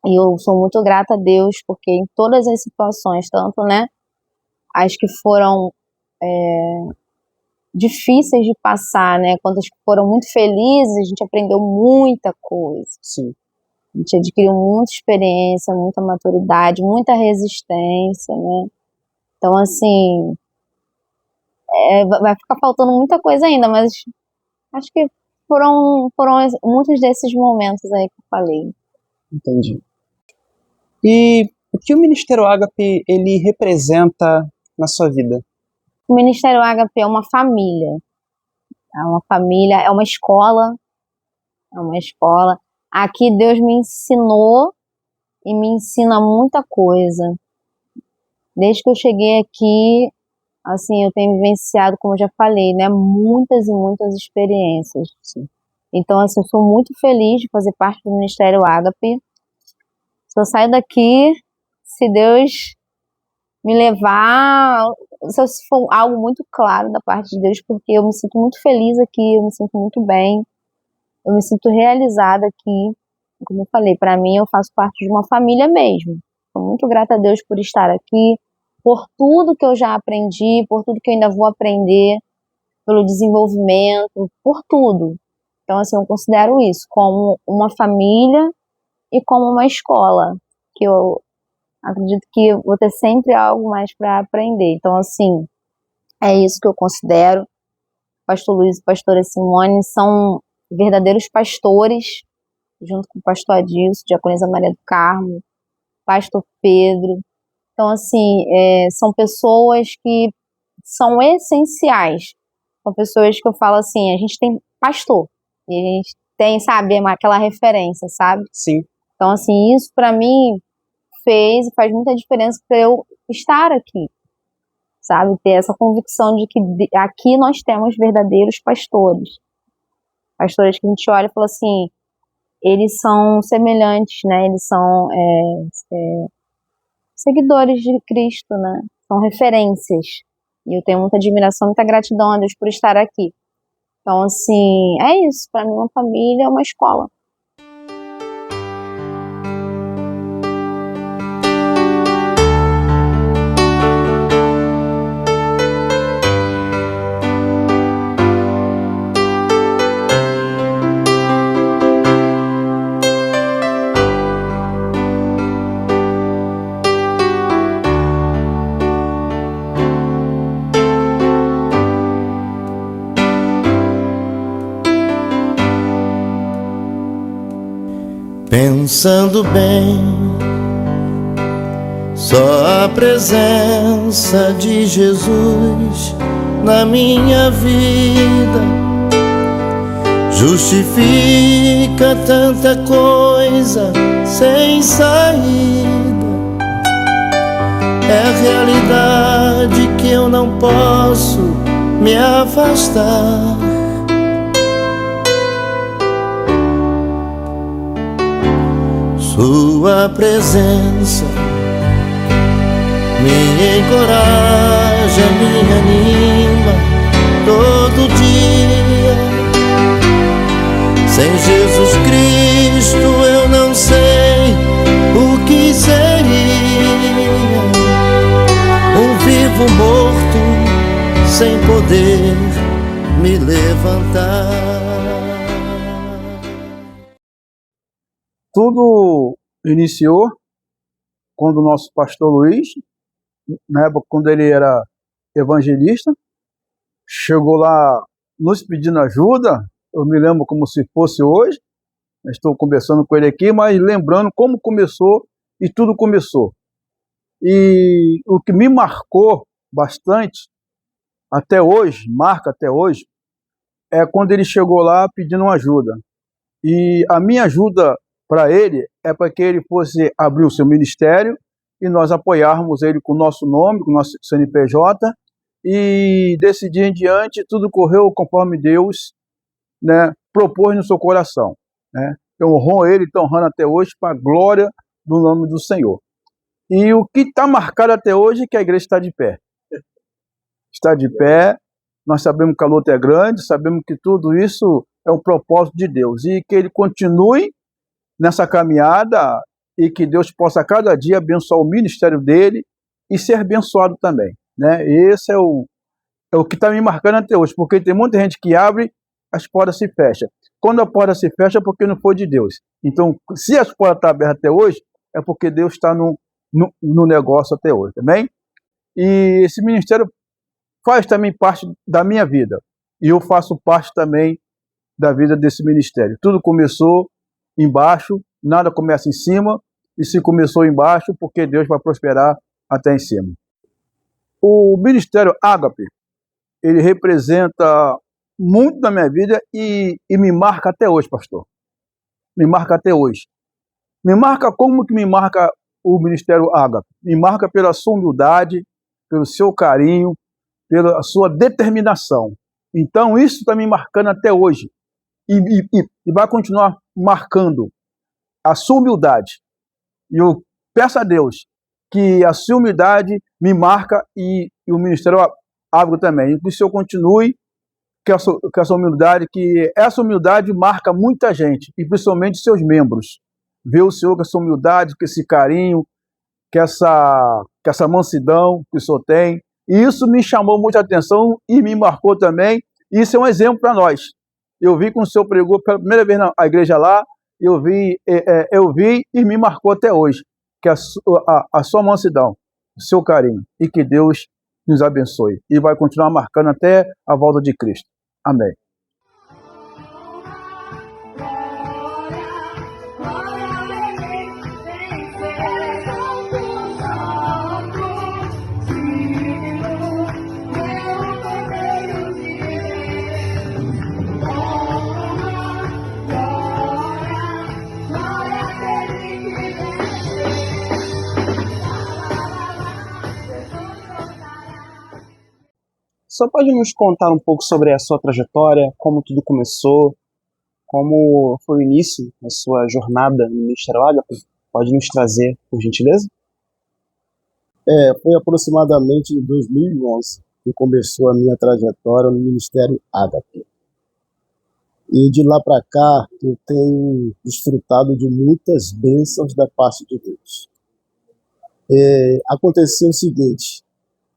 E eu sou muito grata a Deus, porque em todas as situações, tanto, né, as que foram difíceis de passar, né, quanto as que foram muito felizes, a gente aprendeu muita coisa. Sim. A gente adquiriu muita experiência, muita maturidade, muita resistência, né? Então, assim, vai ficar faltando muita coisa ainda, mas acho que foram muitos desses momentos aí que eu falei. Entendi. E o que o Ministério Ágape, ele representa na sua vida? O Ministério Ágape é uma família. É uma família, é uma escola. É uma escola. Aqui Deus me ensinou e me ensina muita coisa. Desde que eu cheguei aqui, assim, eu tenho vivenciado, como eu já falei, né, muitas e muitas experiências. Sim. Então, assim, eu sou muito feliz de fazer parte do Ministério Ágape. Se eu sair daqui, se Deus me levar, se for algo muito claro da parte de Deus, porque eu me sinto muito feliz aqui, eu me sinto muito bem, eu me sinto realizada aqui. Como eu falei, para mim, eu faço parte de uma família mesmo. Sou muito grata a Deus por estar aqui, por tudo que eu já aprendi, por tudo que eu ainda vou aprender, pelo desenvolvimento, por tudo. Então, assim, eu considero isso como uma família e como uma escola, que eu acredito que eu vou ter sempre algo mais para aprender. Então, assim, é isso que eu considero. O pastor Luiz e a pastora Simone são verdadeiros pastores, junto com o pastor Adilson, diaconisa Maria do Carmo, pastor Pedro. Então, assim, são pessoas que são essenciais. São pessoas que eu falo assim, a gente tem pastor, e a gente tem, sabe, aquela referência, sabe? Sim. Então, assim, isso para mim faz muita diferença para eu estar aqui, sabe? Ter essa convicção de que aqui nós temos verdadeiros pastores. Pastores que a gente olha e fala assim, eles são semelhantes, né? Eles são seguidores de Cristo, né? São referências. E eu tenho muita admiração, muita gratidão a Deus por estar aqui. Então, assim, é isso. Para mim, uma família é uma escola. Pensando bem, só a presença de Jesus na minha vida justifica tanta coisa sem saída. É a realidade que eu não posso me afastar. Sua presença me encoraja, me anima todo dia. Sem Jesus Cristo eu não sei o que seria. Um vivo morto sem poder me levantar. Tudo iniciou quando o nosso pastor Luiz, na época quando ele era evangelista, chegou lá nos pedindo ajuda. Eu me lembro como se fosse hoje. Estou conversando com ele aqui, mas lembrando como começou e tudo começou. E o que me marcou bastante, até hoje, marca até hoje, é quando ele chegou lá pedindo ajuda. E a minha ajuda para ele é para que ele fosse abrir o seu ministério e nós apoiarmos ele com o nosso nome, com o nosso CNPJ, e desse dia em diante tudo correu conforme Deus, né, propôs no seu coração, né? Eu honro ele, estou honrando até hoje para a glória do nome do Senhor. E o que está marcado até hoje é que a igreja está de pé. Está de pé, nós sabemos que a luta é grande, sabemos que tudo isso é um propósito de Deus e que ele continue nessa caminhada e que Deus possa cada dia abençoar o ministério dele e ser abençoado também, né? Esse é o que está me marcando até hoje, porque tem muita gente que abre, as portas se fecham. Quando a porta se fecha é porque não foi de Deus. Então, se as portas estão abertas até hoje, é porque Deus está no negócio até hoje, também. E esse ministério faz também parte da minha vida. E eu faço parte também da vida desse ministério. Tudo começou embaixo, nada começa em cima, e se começou embaixo, porque Deus vai prosperar até em cima. O ministério Ágape, ele representa muito na minha vida e me marca até hoje, pastor. Me marca até hoje. Me marca como que me marca o ministério Ágape? Me marca pela sua humildade, pelo seu carinho, pela sua determinação. Então, isso está me marcando até hoje. E vai continuar marcando a sua humildade. E eu peço a Deus que a sua humildade me marca e o ministério Ágape também. E que o Senhor continue com essa humildade, que essa humildade marca muita gente, e principalmente seus membros. Ver o Senhor com essa humildade, com esse carinho, com essa mansidão que o Senhor tem. E isso me chamou muita atenção e me marcou também. E isso é um exemplo para nós. Eu vi quando o Senhor pregou pela primeira vez na igreja lá, eu vi e me marcou até hoje, que a sua mansidão, o seu carinho, e que Deus nos abençoe. E vai continuar marcando até a volta de Cristo. Amém. Só pode nos contar um pouco sobre a sua trajetória, como tudo começou, como foi o início da sua jornada no Ministério Ágape? Pode nos trazer, por gentileza? Foi aproximadamente em 2011 que começou a minha trajetória no Ministério Ágape. E de lá para cá eu tenho desfrutado de muitas bênçãos da parte de Deus. Aconteceu o seguinte,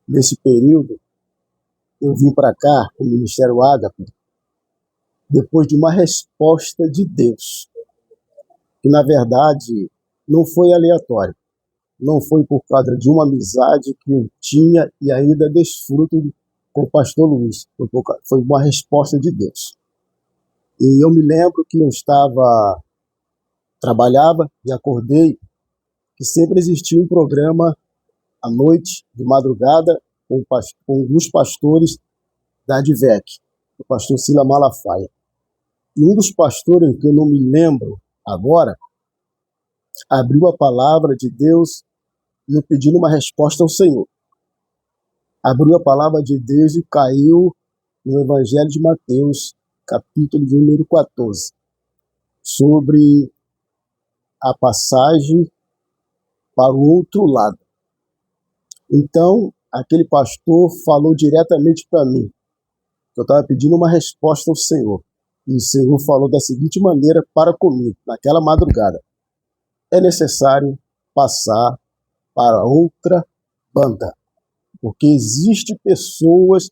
nesse período, eu vim para cá, o Ministério Ágape, depois de uma resposta de Deus, que na verdade não foi aleatório, não foi por causa de uma amizade que eu tinha e ainda desfruto com o pastor Luiz, foi uma resposta de Deus. E eu me lembro que eu trabalhava e acordei, que sempre existia um programa à noite, de madrugada, com alguns pastores da Advec, o pastor Sila Malafaia. E um dos pastores, que eu não me lembro agora, abriu a palavra de Deus e eu pedindo uma resposta ao Senhor. Abriu a palavra de Deus e caiu no Evangelho de Mateus, capítulo de número 14, sobre a passagem para o outro lado. Então, aquele pastor falou diretamente para mim. Eu estava pedindo uma resposta ao Senhor. E o Senhor falou da seguinte maneira para comigo, naquela madrugada. É necessário passar para outra banda. Porque existem pessoas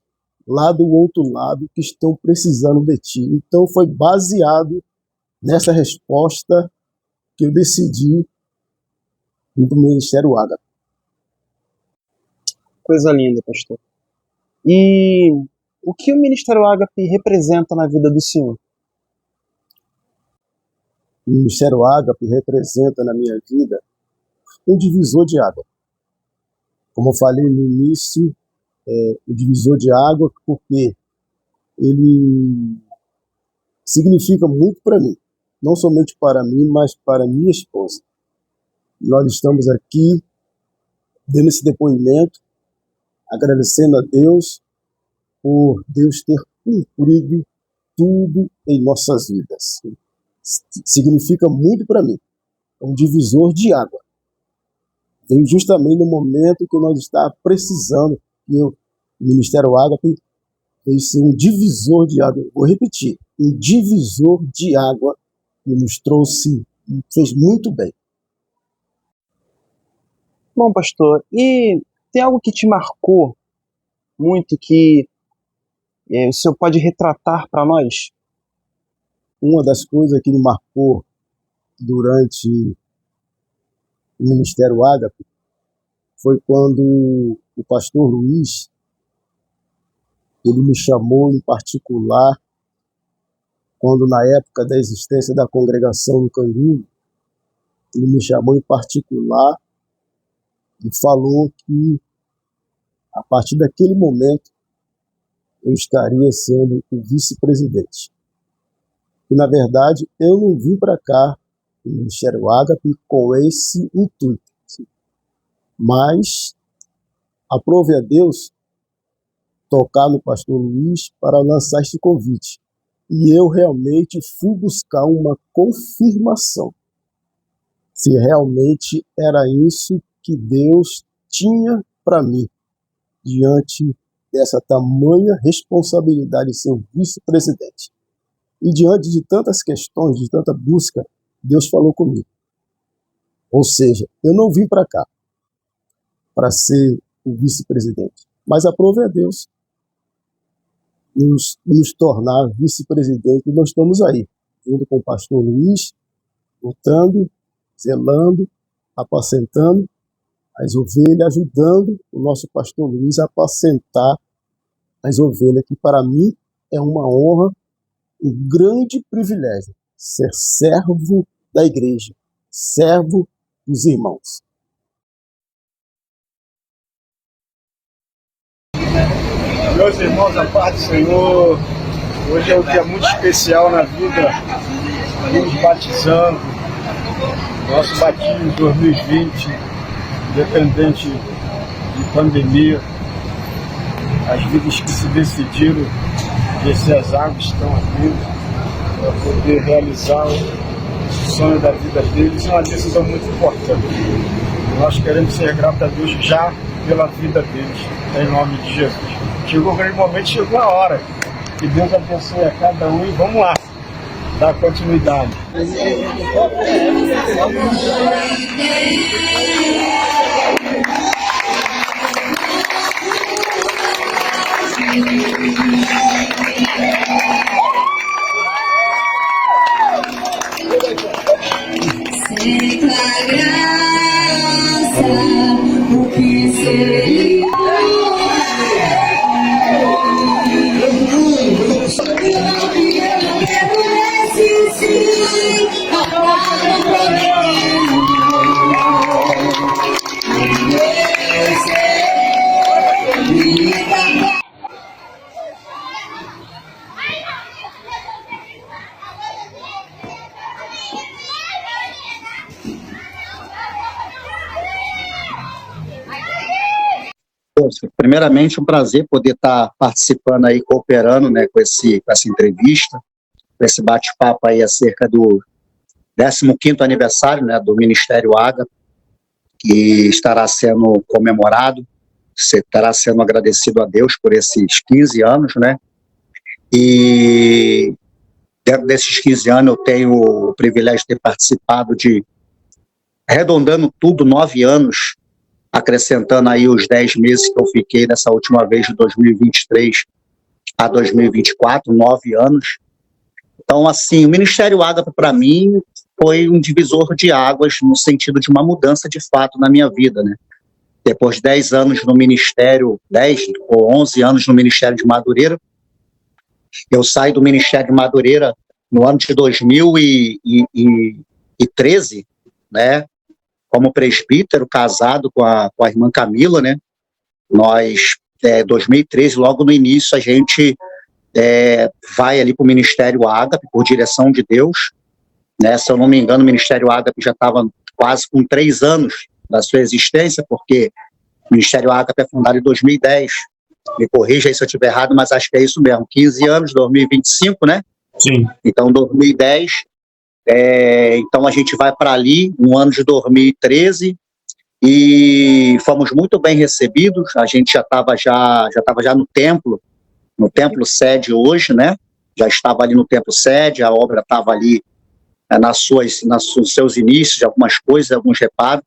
lá do outro lado que estão precisando de ti. Então, foi baseado nessa resposta que eu decidi ir para o Ministério Ágape. Coisa linda, pastor. E o que o Ministério Ágape representa na vida do senhor? O Ministério Ágape representa na minha vida um divisor de água. Como eu falei no início, o divisor de água, porque ele significa muito para mim, não somente para mim, mas para minha esposa. Nós estamos aqui dando esse depoimento, agradecendo a Deus por Deus ter cumprido tudo em nossas vidas. Significa muito para mim, é um divisor de água. Veio justamente no momento que nós estávamos precisando, que o Ministério Ágape veio ser um divisor de água. Vou repetir, um divisor de água que nos trouxe, fez muito bem. Bom, pastor, e tem algo que te marcou muito que o senhor pode retratar para nós? Uma das coisas que me marcou durante o Ministério Ágape foi quando o pastor Luiz, ele me chamou em particular, quando na época da existência da congregação no Canguçu, ele me chamou em particular e falou que a partir daquele momento eu estaria sendo o vice-presidente. E na verdade eu não vim para cá, o Ministério Ágape, com esse intuito. Mas aprove a Deus tocar no pastor Luiz para lançar esse convite. E eu realmente fui buscar uma confirmação se realmente era isso que Deus tinha para mim, diante dessa tamanha responsabilidade de ser o vice-presidente. E diante de tantas questões, de tanta busca, Deus falou comigo. Ou seja, eu não vim para cá para ser o vice-presidente, mas aprove a Deus nos tornar vice-presidente, e nós estamos aí, junto com o pastor Luiz, lutando, zelando, apacentando as ovelhas, ajudando o nosso pastor Luiz a apacentar as ovelhas, que para mim é uma honra, um grande privilégio, ser servo da igreja, servo dos irmãos. Meus irmãos, a paz do Senhor, hoje é um dia muito especial na vida, nos batizando, nosso batismo 2020, independente de pandemia, as vidas que se decidiram descer as águas estão aqui para poder realizar o sonho da vida deles, é uma decisão muito importante. Nós queremos ser gratos a Deus já pela vida deles, em nome de Jesus. Chegou o grande momento, chegou a hora. Que Deus abençoe a cada um e vamos lá, dar continuidade. Sem tua graça, o que seria? Primeiramente, um prazer poder estar participando aí, cooperando, né, com essa entrevista, com esse bate-papo aí acerca do 15º aniversário, né, do Ministério Ágape, que estará sendo comemorado, estará sendo agradecido a Deus por esses 15 anos, né, e dentro desses 15 anos eu tenho o privilégio de ter participado de, arredondando tudo, 9 anos, acrescentando aí os 10 meses que eu fiquei dessa última vez, de 2023 a 2024, 9 anos. Então, assim, o Ministério Ágape, para mim, foi um divisor de águas no sentido de uma mudança de fato na minha vida, né? Depois de 10 anos no Ministério, 10 ou 11 anos no Ministério de Madureira, Eu saí do Ministério de Madureira no ano de 2013, né? Como presbítero, casado com a irmã Camila, né? Nós, 2013, logo no início, a gente vai ali para o Ministério Ágape, por direção de Deus, né? Se eu não me engano, o Ministério Ágape já estava quase com 3 anos da sua existência, porque o Ministério Ágape é fundado em 2010. Me corrija aí se eu estiver errado, mas acho que é isso mesmo, 15 anos, 2025, né? Sim. Então, 2010, então a gente vai para ali, no ano de 2013, e fomos muito bem recebidos. A gente já estava já no templo sede hoje, né? Já estava ali no templo sede, a obra estava ali nos seus inícios, algumas coisas, alguns reparos,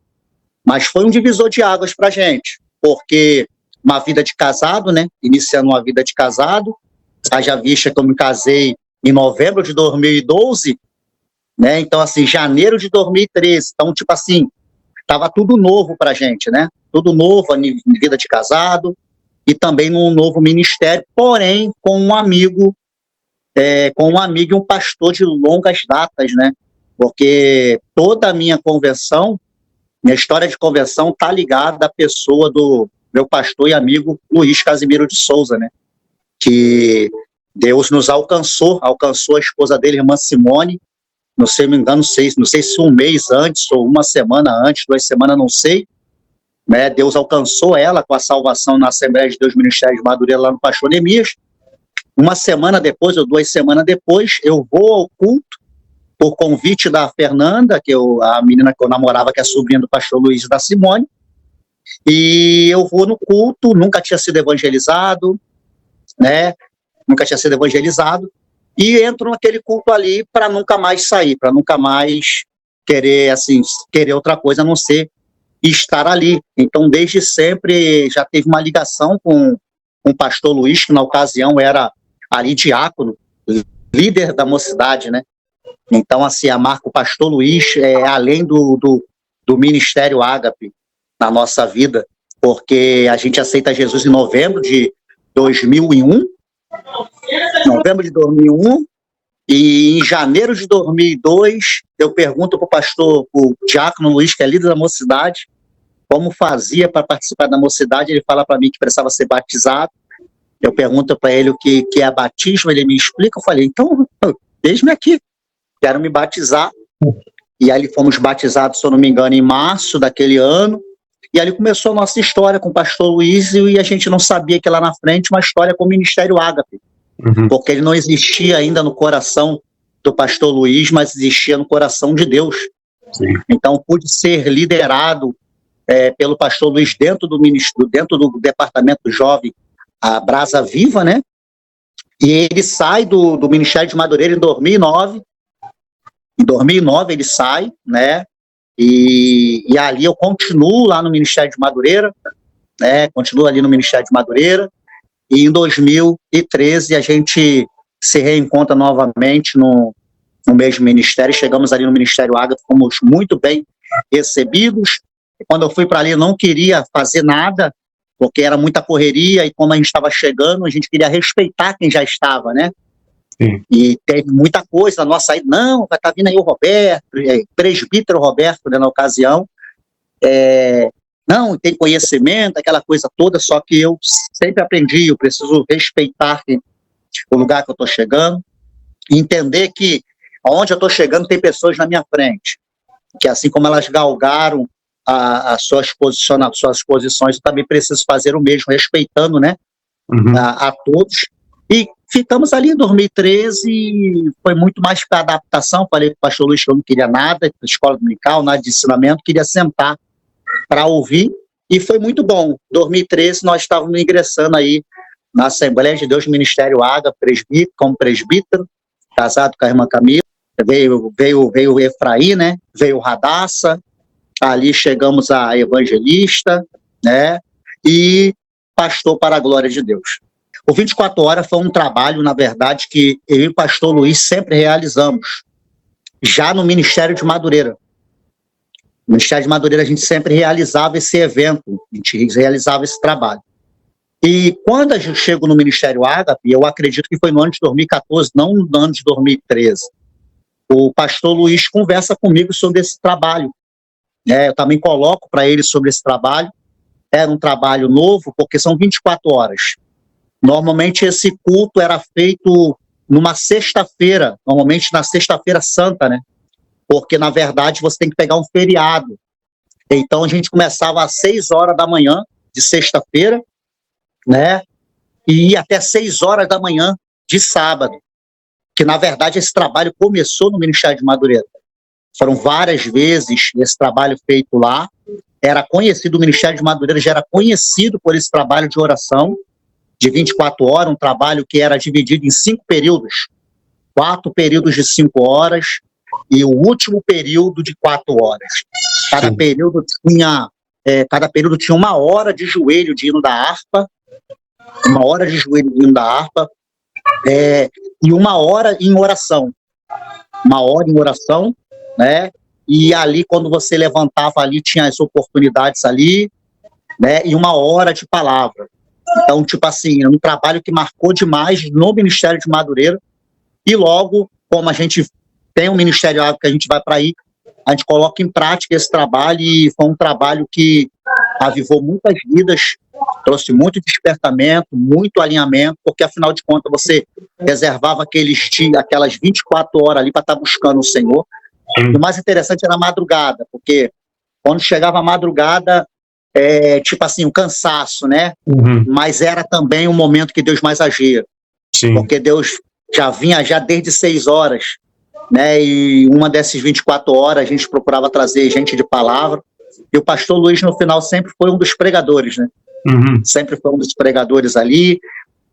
mas foi um divisor de águas para a gente, porque uma vida de casado, né? Iniciando uma vida de casado, haja vista que eu me casei em novembro de 2012, né? Então, assim, janeiro de 2013. Então, tipo assim, estava tudo novo pra gente, né? Tudo novo, em vida de casado, e também num novo ministério, porém, com um amigo e um pastor de longas datas, né? Porque toda a minha conversão, minha história de conversão tá ligada à pessoa do meu pastor e amigo Luiz Casimiro de Souza, né? Que Deus nos alcançou a esposa dele, irmã Simone, não sei, me engano, não sei se um mês antes, ou uma semana antes, 2 semanas, não sei, né? Deus alcançou ela com a salvação na Assembleia de Deus Ministério de Madureira, lá no Pastor Neemias. Uma semana depois, ou 2 semanas depois, eu vou ao culto, por convite da Fernanda, a menina que eu namorava, que é sobrinha do pastor Luiz e da Simone, e eu vou no culto, nunca tinha sido evangelizado, né? Nunca tinha sido evangelizado, e entro naquele culto ali para nunca mais sair, para nunca mais querer outra coisa a não ser estar ali. Então, desde sempre, já teve uma ligação com o pastor Luiz, que na ocasião era ali diácono, líder da mocidade, né? Então, assim, a marca o pastor Luiz, além do Ministério Ágape na nossa vida, porque a gente aceita Jesus em novembro de 2001, e em janeiro de 2002, eu pergunto para o pastor, o diácono Luiz, que é líder da mocidade, como fazia para participar da mocidade. Ele fala para mim que precisava ser batizado. Eu pergunto para ele o que é batismo, ele me explica. Eu falei, então, eis-me aqui, quero me batizar. E aí fomos batizados, se eu não me engano, em março daquele ano. E ali começou a nossa história com o pastor Luiz, e a gente não sabia que lá na frente uma história com o Ministério Ágape, porque ele não existia ainda no coração do pastor Luiz, mas existia no coração de Deus. Sim. Então, pude ser liderado pelo pastor Luiz dentro do departamento jovem, a Brasa Viva, né? E ele sai do Ministério de Madureira em 2009. Em 2009 ele sai, né? E ali eu continuo lá no Ministério de Madureira, né? Continuo ali no Ministério de Madureira. E em 2013 a gente se reencontra novamente no mesmo ministério. Chegamos ali no Ministério Ágape, fomos muito bem recebidos. E quando eu fui para ali, eu não queria fazer nada, porque era muita correria, e como a gente estava chegando, a gente queria respeitar quem já estava, né? Sim. E teve muita coisa na nossa ida. Não, vai estar vindo aí o Roberto, presbítero Roberto, né, na ocasião. Não, tem conhecimento, aquela coisa toda, só que eu sempre aprendi, eu preciso respeitar o lugar que eu estou chegando, e entender que aonde eu estou chegando tem pessoas na minha frente, que assim como elas galgaram as suas posições, eu também preciso fazer o mesmo, respeitando, né, a todos. E ficamos ali em 2013, foi muito mais para adaptação. Falei para o pastor Luiz que eu não queria nada, escola dominical, nada de ensinamento, queria sentar para ouvir, e foi muito bom. Em 2013 nós estávamos ingressando aí na Assembleia de Deus Ministério Ágape, como presbítero, casado com a irmã Camila. Veio o Efraim, né? Veio o Radassa, ali chegamos a evangelista, né? E pastor para a glória de Deus. O 24 Horas foi um trabalho, na verdade, que eu e o pastor Luiz sempre realizamos, já no Ministério de Madureira. No Ministério de Madureira a gente sempre realizava esse evento, a gente realizava esse trabalho. E quando eu chego no Ministério Ágape, eu acredito que foi no ano de 2014, não no ano de 2013, o pastor Luiz conversa comigo sobre esse trabalho. Eu também coloco para ele sobre esse trabalho. Era um trabalho novo, porque são 24 horas. Normalmente esse culto era feito numa sexta-feira, normalmente na sexta-feira santa, né? Porque, na verdade, você tem que pegar um feriado. Então, a gente começava às 6 horas da manhã, de sexta-feira, né? E ia até 6 horas da manhã de sábado. Que, na verdade, esse trabalho começou no Ministério de Madureira. Foram várias vezes esse trabalho feito lá. Era conhecido, o Ministério de Madureira já era conhecido por esse trabalho de oração, de 24 horas, um trabalho que era dividido em 5 períodos. 4 períodos de 5 horas e o último período de 4 horas. Cada período tinha 1 hora de joelho de hino da harpa, 1 hora de joelho de hino da harpa, e 1 hora em oração. 1 hora em oração, né? E ali, quando você levantava ali, tinha as oportunidades ali, né? E 1 hora de palavra. Então, tipo assim, é um trabalho que marcou demais no Ministério de Madureira. E logo, como a gente tem um Ministério Ágape que a gente vai para aí, a gente coloca em prática esse trabalho, e foi um trabalho que avivou muitas vidas, trouxe muito despertamento, muito alinhamento, porque afinal de contas você reservava aquelas 24 horas ali para estar buscando o Senhor. E o mais interessante era a madrugada, porque quando chegava a madrugada, tipo assim, um cansaço, né? Mas era também um momento que Deus mais agia. Porque Deus já vinha desde 6 horas, né? E uma dessas 24 horas a gente procurava trazer gente de palavra. E o pastor Luiz, no final, sempre foi um dos pregadores, né? Sempre foi um dos pregadores ali.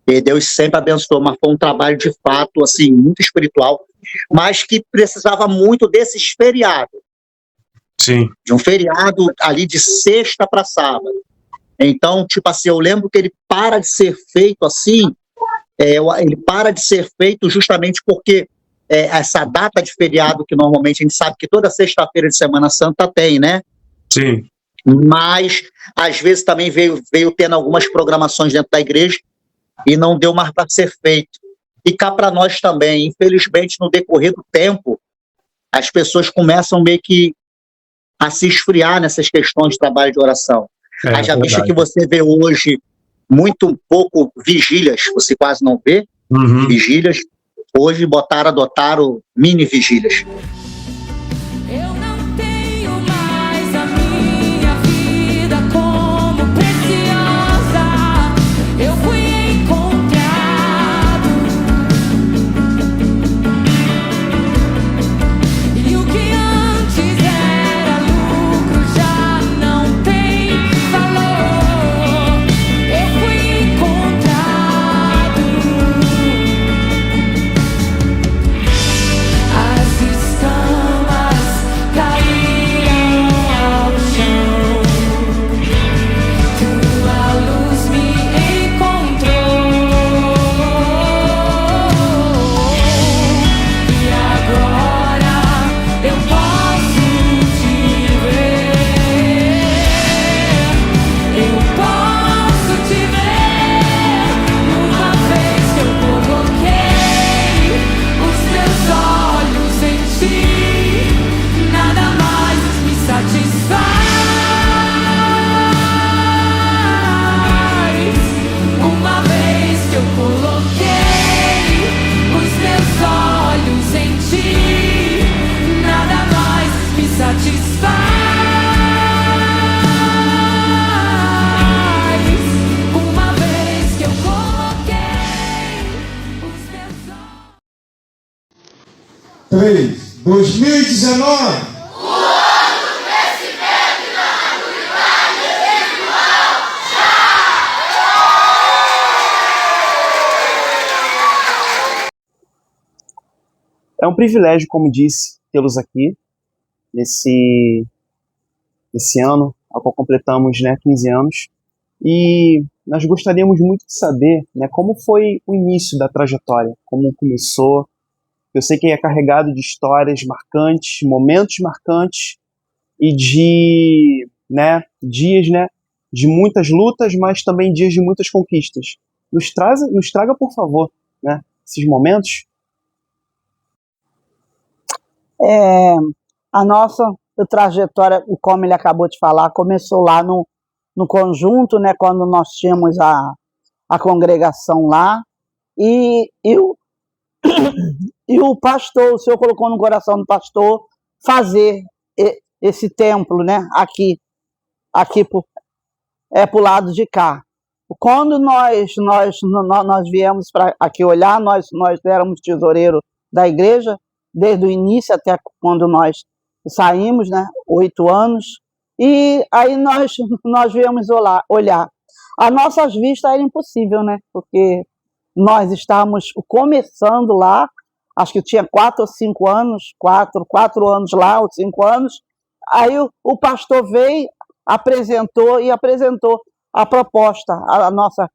E Deus sempre abençoou, mas foi um trabalho de fato, assim, muito espiritual, mas que precisava muito desses feriados. De um feriado ali de sexta para sábado. Então, tipo assim, eu lembro que ele para de ser feito assim, ele para de ser feito justamente porque essa data de feriado, que normalmente a gente sabe que toda sexta-feira de Semana Santa tem, né? Mas, às vezes, também veio tendo algumas programações dentro da igreja e não deu mais para ser feito. E cá para nós também, infelizmente, no decorrer do tempo, as pessoas começam meio que a se esfriar nessas questões de trabalho de oração. Haja vista que você vê hoje muito pouco vigílias, você quase não vê vigílias. Hoje adotaram mini vigílias. Três, 2019. É um privilégio, como disse, tê-los aqui nesse ano, ao qual completamos, né, 15 anos. E nós gostaríamos muito de saber, né, como foi o início da trajetória, como começou. Eu sei que é carregado de histórias marcantes, momentos marcantes e de, né, dias, né, de muitas lutas, mas também dias de muitas conquistas. Nos traga, por favor, né, esses momentos. A nossa trajetória, como ele acabou de falar, começou lá no conjunto, né, quando nós tínhamos a congregação lá, e o pastor, o Senhor colocou no coração do pastor fazer esse templo, né, aqui pro lado de cá. Quando nós viemos para aqui olhar, nós éramos tesoureiro da igreja, desde o início até quando nós saímos, né, 8 anos, e aí nós viemos olhar. A nossas vistas era impossível, né, porque nós estávamos começando lá, acho que tinha 4 ou 5 anos, 4 anos lá, ou 5 anos, aí o pastor veio, apresentou a proposta, a nossa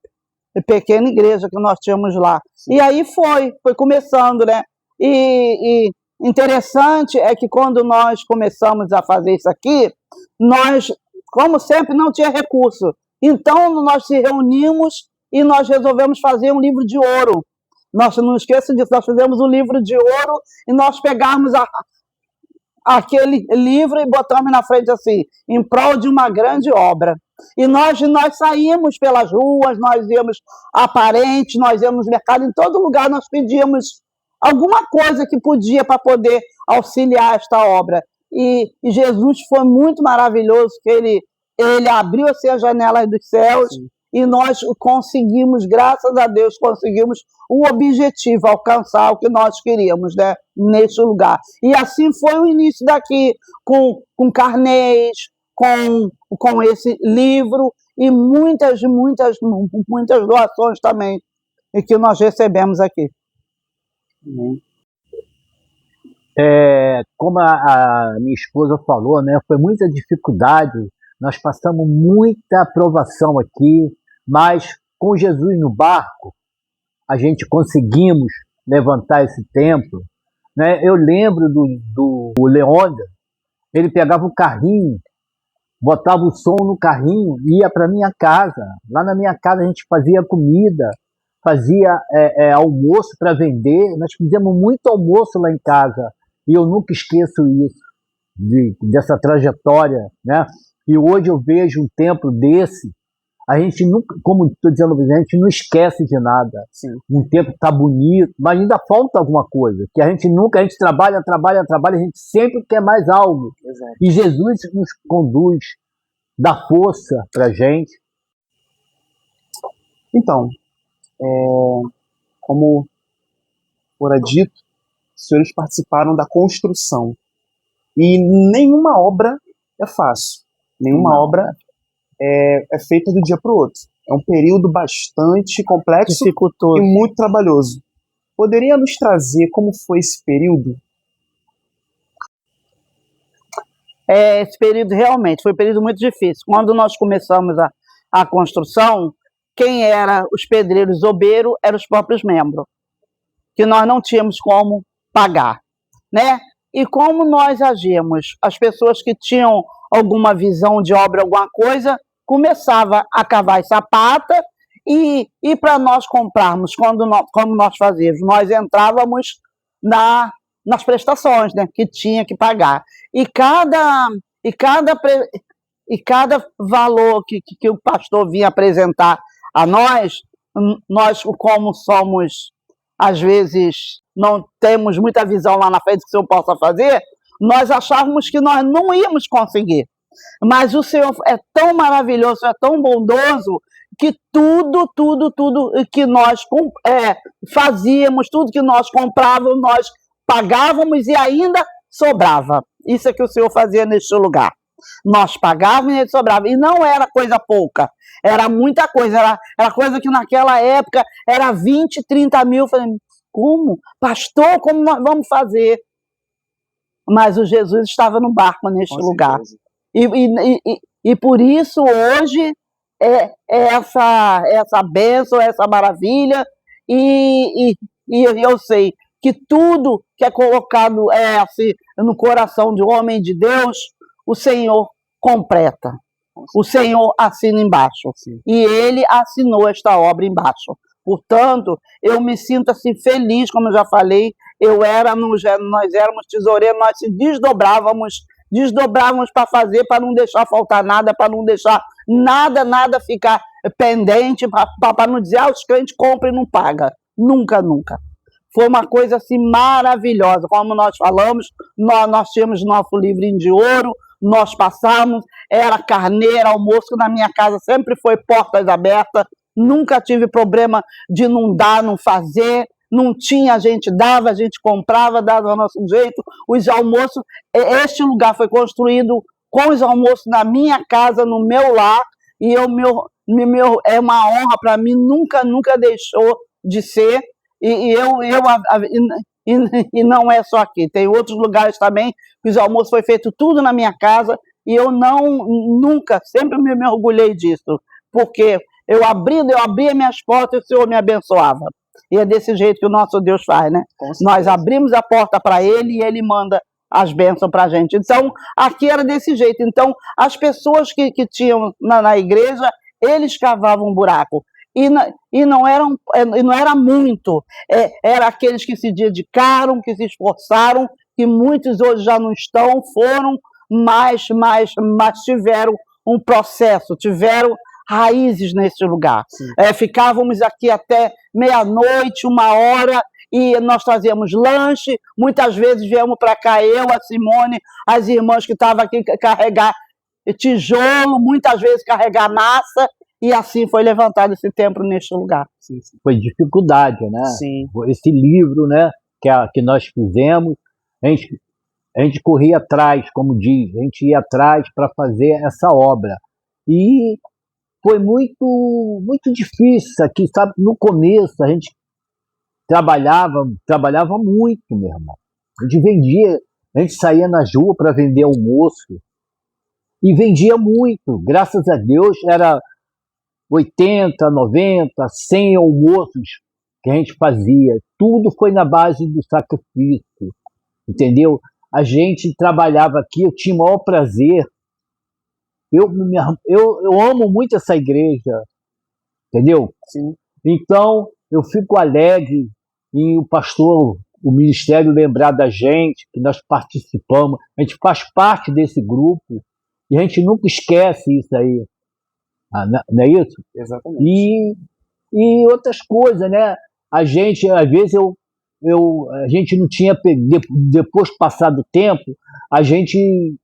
pequena igreja que nós tínhamos lá. E aí foi começando, né? E interessante é que quando nós começamos a fazer isso aqui, nós, como sempre, não tinha recurso. Então, nós se reunimos e nós resolvemos fazer um livro de ouro. Nós não esqueçam disso, nós fizemos um livro de ouro e nós pegamos aquele livro e botamos na frente assim, em prol de uma grande obra. E nós saímos pelas ruas, nós íamos a parentes, nós íamos no mercado, em todo lugar nós pedíamos alguma coisa que podia para poder auxiliar esta obra. E Jesus foi muito maravilhoso, que ele abriu assim as janelas dos céus. Sim. E nós conseguimos, graças a Deus, conseguimos o objetivo, alcançar o que nós queríamos, né, nesse lugar. E assim foi o início daqui, com carnês, com esse livro e muitas doações também que nós recebemos aqui. Como a minha esposa falou, né, foi muita dificuldade, nós passamos muita provação aqui, mas com Jesus no barco, a gente conseguimos levantar esse templo, né? Eu lembro do Leônidas, ele pegava o carrinho, botava o som no carrinho e ia para minha casa. Lá na minha casa a gente fazia comida, fazia almoço para vender, nós fizemos muito almoço lá em casa, e eu nunca esqueço isso, dessa trajetória, né? E hoje eu vejo um templo desse, a gente nunca, como estou dizendo, a gente não esquece de nada. Sim. Um templo está bonito, mas ainda falta alguma coisa, que a gente trabalha, a gente sempre quer mais algo. Exato. E Jesus nos conduz, dá força para a gente. Então, como fora dito, os senhores participaram da construção. E nenhuma obra é fácil. Nenhuma obra é feita do dia para o outro. É um período bastante complexo e muito trabalhoso. Poderia nos trazer como foi esse período? Esse período realmente foi um período muito difícil. Quando nós começamos a construção, quem era os pedreiros obreiros eram os próprios membros, que nós não tínhamos como pagar, né? E como nós agimos? As pessoas que tinham alguma visão de obra, alguma coisa, começava a cavar sapata e para nós comprarmos, como nós fazíamos, nós entrávamos nas prestações, né, que tinha que pagar. E cada valor que o pastor vinha apresentar a nós, como somos, às vezes, não temos muita visão lá na frente que o Senhor possa fazer, nós achávamos que nós não íamos conseguir. Mas o Senhor é tão maravilhoso, é tão bondoso, que tudo que nós fazíamos, tudo que nós comprávamos, nós pagávamos e ainda sobrava. Isso é que o Senhor fazia neste lugar. Nós pagávamos e ainda sobrava. E não era coisa pouca, era muita coisa. Era coisa que naquela época era 20, 30 mil. Eu falei, como? Pastor, como nós vamos fazer? Mas o Jesus estava no barco neste lugar. E por isso hoje essa bênção, essa maravilha, e eu sei que tudo que é colocado assim, no coração de um homem de Deus, o Senhor completa. o Senhor assina embaixo. E Ele assinou esta obra embaixo. Portanto, eu me sinto assim feliz, como eu já falei, nós éramos tesoureiros, nós se desdobrávamos para fazer, para não deixar faltar nada, para não deixar nada ficar pendente, para não dizer, os crentes compram e não pagam. Nunca, nunca. Foi uma coisa assim maravilhosa, como nós falamos, nós tínhamos nosso livrinho de ouro, nós passávamos, era carneiro, almoço, na minha casa sempre foi portas abertas, nunca tive problema de não dar, não fazer, não tinha, a gente dava, a gente comprava, dava do nosso jeito, os almoços, este lugar foi construído com os almoços na minha casa, no meu lar, e é uma honra para mim, nunca deixou de ser, e não é só aqui, tem outros lugares também que os almoços foi feito tudo na minha casa, e eu nunca, sempre me orgulhei disso, porque eu abria minhas portas e o Senhor me abençoava. E é desse jeito que o nosso Deus faz, né? Nós abrimos a porta para Ele e Ele manda as bênçãos para a gente. Então, aqui era desse jeito. Então, as pessoas que tinham na igreja, eles cavavam um buraco. E não era muito. Era aqueles que se dedicaram, que se esforçaram, que muitos hoje já não estão, foram, mas tiveram um processo, tiveram raízes nesse lugar. Ficávamos aqui até meia-noite, 1h, e nós trazíamos lanche, muitas vezes viemos para cá, eu, a Simone, as irmãs que estavam aqui carregar tijolo, muitas vezes carregar massa, e assim foi levantado esse templo neste lugar. Foi dificuldade, né? Sim. Esse livro, né, que nós fizemos, a gente corria atrás, como diz, a gente ia atrás para fazer essa obra. E foi muito difícil aqui, sabe? No começo a gente trabalhava muito, meu irmão. A gente vendia, a gente saía na rua para vender almoço e vendia muito. Graças a Deus, era 80, 90, 100 almoços que a gente fazia. Tudo foi na base do sacrifício, entendeu? A gente trabalhava aqui, eu tinha o maior prazer. Eu amo muito essa igreja, entendeu? Sim. Então, eu fico alegre em o pastor, o ministério lembrar da gente, que nós participamos, a gente faz parte desse grupo, e a gente nunca esquece isso aí. Não é isso? Exatamente. E outras coisas, né? A gente, às vezes, a gente não tinha, depois passado o tempo, a gente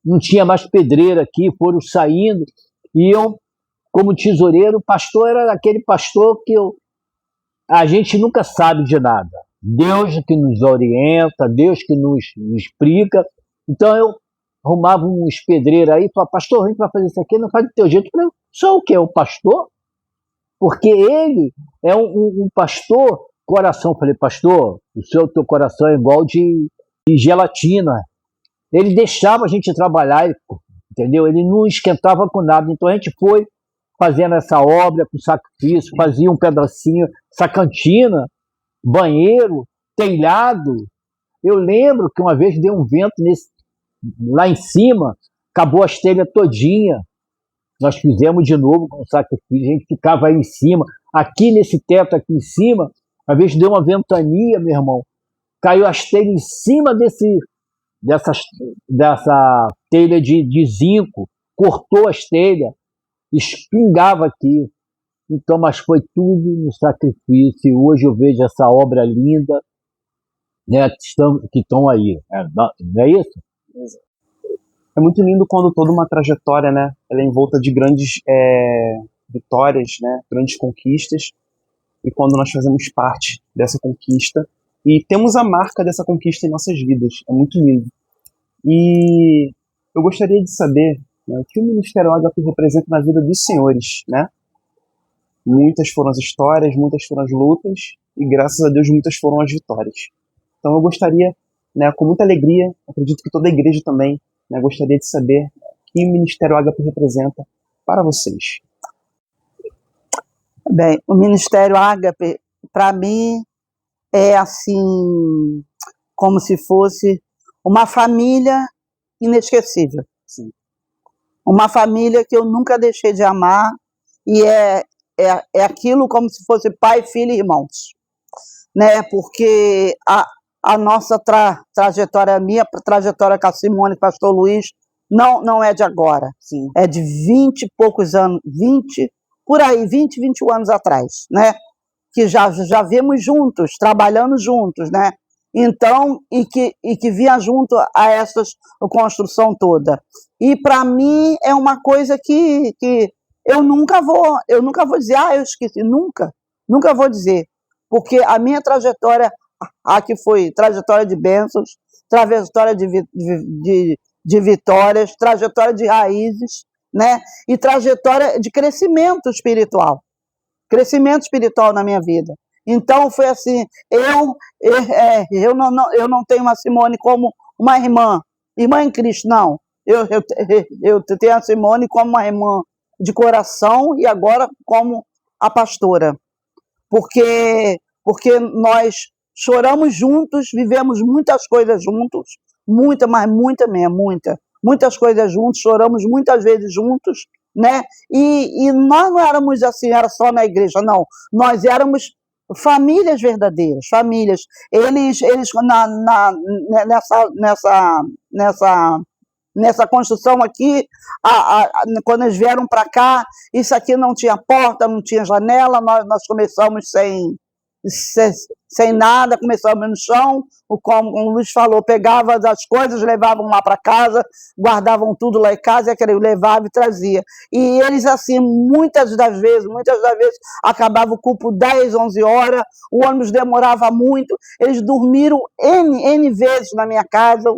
não tinha mais pedreira aqui, foram saindo, e eu, como tesoureiro, o pastor era aquele pastor que a gente nunca sabe de nada. Deus que nos orienta, Deus que nos explica. Então eu arrumava uns pedreiros aí e falava, pastor, a gente vai fazer isso aqui, não faz do teu jeito. Eu falei, sou o quê? O pastor? Porque ele é um pastor coração. Eu falei, pastor, o teu coração é igual de gelatina. Ele deixava a gente trabalhar, entendeu? Ele não esquentava com nada. Então a gente foi fazendo essa obra com sacrifício, fazia um pedacinho, essa cantina, banheiro, telhado. Eu lembro que uma vez deu um vento lá em cima, acabou as telhas todinha. Nós fizemos de novo com sacrifício, a gente ficava aí em cima, aqui nesse teto aqui em cima, uma vez deu uma ventania, meu irmão, caiu as telhas em cima dessa telha de zinco, cortou as telhas, espingava aqui. Então, mas foi tudo no sacrifício, e hoje eu vejo essa obra linda, né, que estão aí. Não é isso? É muito lindo quando toda uma trajetória, né, ela é envolta de grandes vitórias, né, grandes conquistas, e quando nós fazemos parte dessa conquista e temos a marca dessa conquista em nossas vidas, é muito lindo. E eu gostaria de saber, né, o que o Ministério Ágape representa na vida dos senhores, né? Muitas foram as histórias, muitas foram as lutas, e graças a Deus muitas foram as vitórias. Então eu gostaria, né, com muita alegria, acredito que toda a igreja também, né, gostaria de saber o que o Ministério Ágape representa para vocês. Bem, o Ministério Ágape, para mim, é assim, como se fosse uma família inesquecível. Sim. Uma família que eu nunca deixei de amar, e é aquilo como se fosse pai, filho e irmãos, né? Porque a nossa trajetória, a minha trajetória com a Simone e pastor Luiz, não é de agora, Sim. é de 20 e poucos anos, 21 anos atrás, né? Que já vimos juntos, trabalhando juntos, né? Então, e que vinha junto a essa construção toda. E para mim é uma coisa que eu nunca vou dizer, eu esqueci, nunca vou dizer, porque a minha trajetória aqui foi trajetória de bênçãos, trajetória de vitórias, trajetória de raízes, né? E trajetória de crescimento espiritual na minha vida. Então foi assim, eu não tenho a Simone como uma irmã em Cristo, não. Eu tenho a Simone como uma irmã de coração e agora como a pastora, porque nós choramos juntos, vivemos muitas coisas juntos, mas muita mesmo, muitas coisas juntos, choramos muitas vezes juntos, né? E nós não éramos assim, era só na igreja, não. Nós éramos famílias verdadeiras, famílias. Eles nessa construção aqui, quando eles vieram para cá, isso aqui não tinha porta, não tinha janela, nós começamos sem nada, começamos no chão, como o Luiz falou, pegava as coisas, levavam lá para casa, guardavam tudo lá em casa, e aquele levava e trazia. E eles, assim, muitas das vezes, acabavam o culto 10, 11 horas, o ônibus demorava muito, eles dormiram N vezes na minha casa,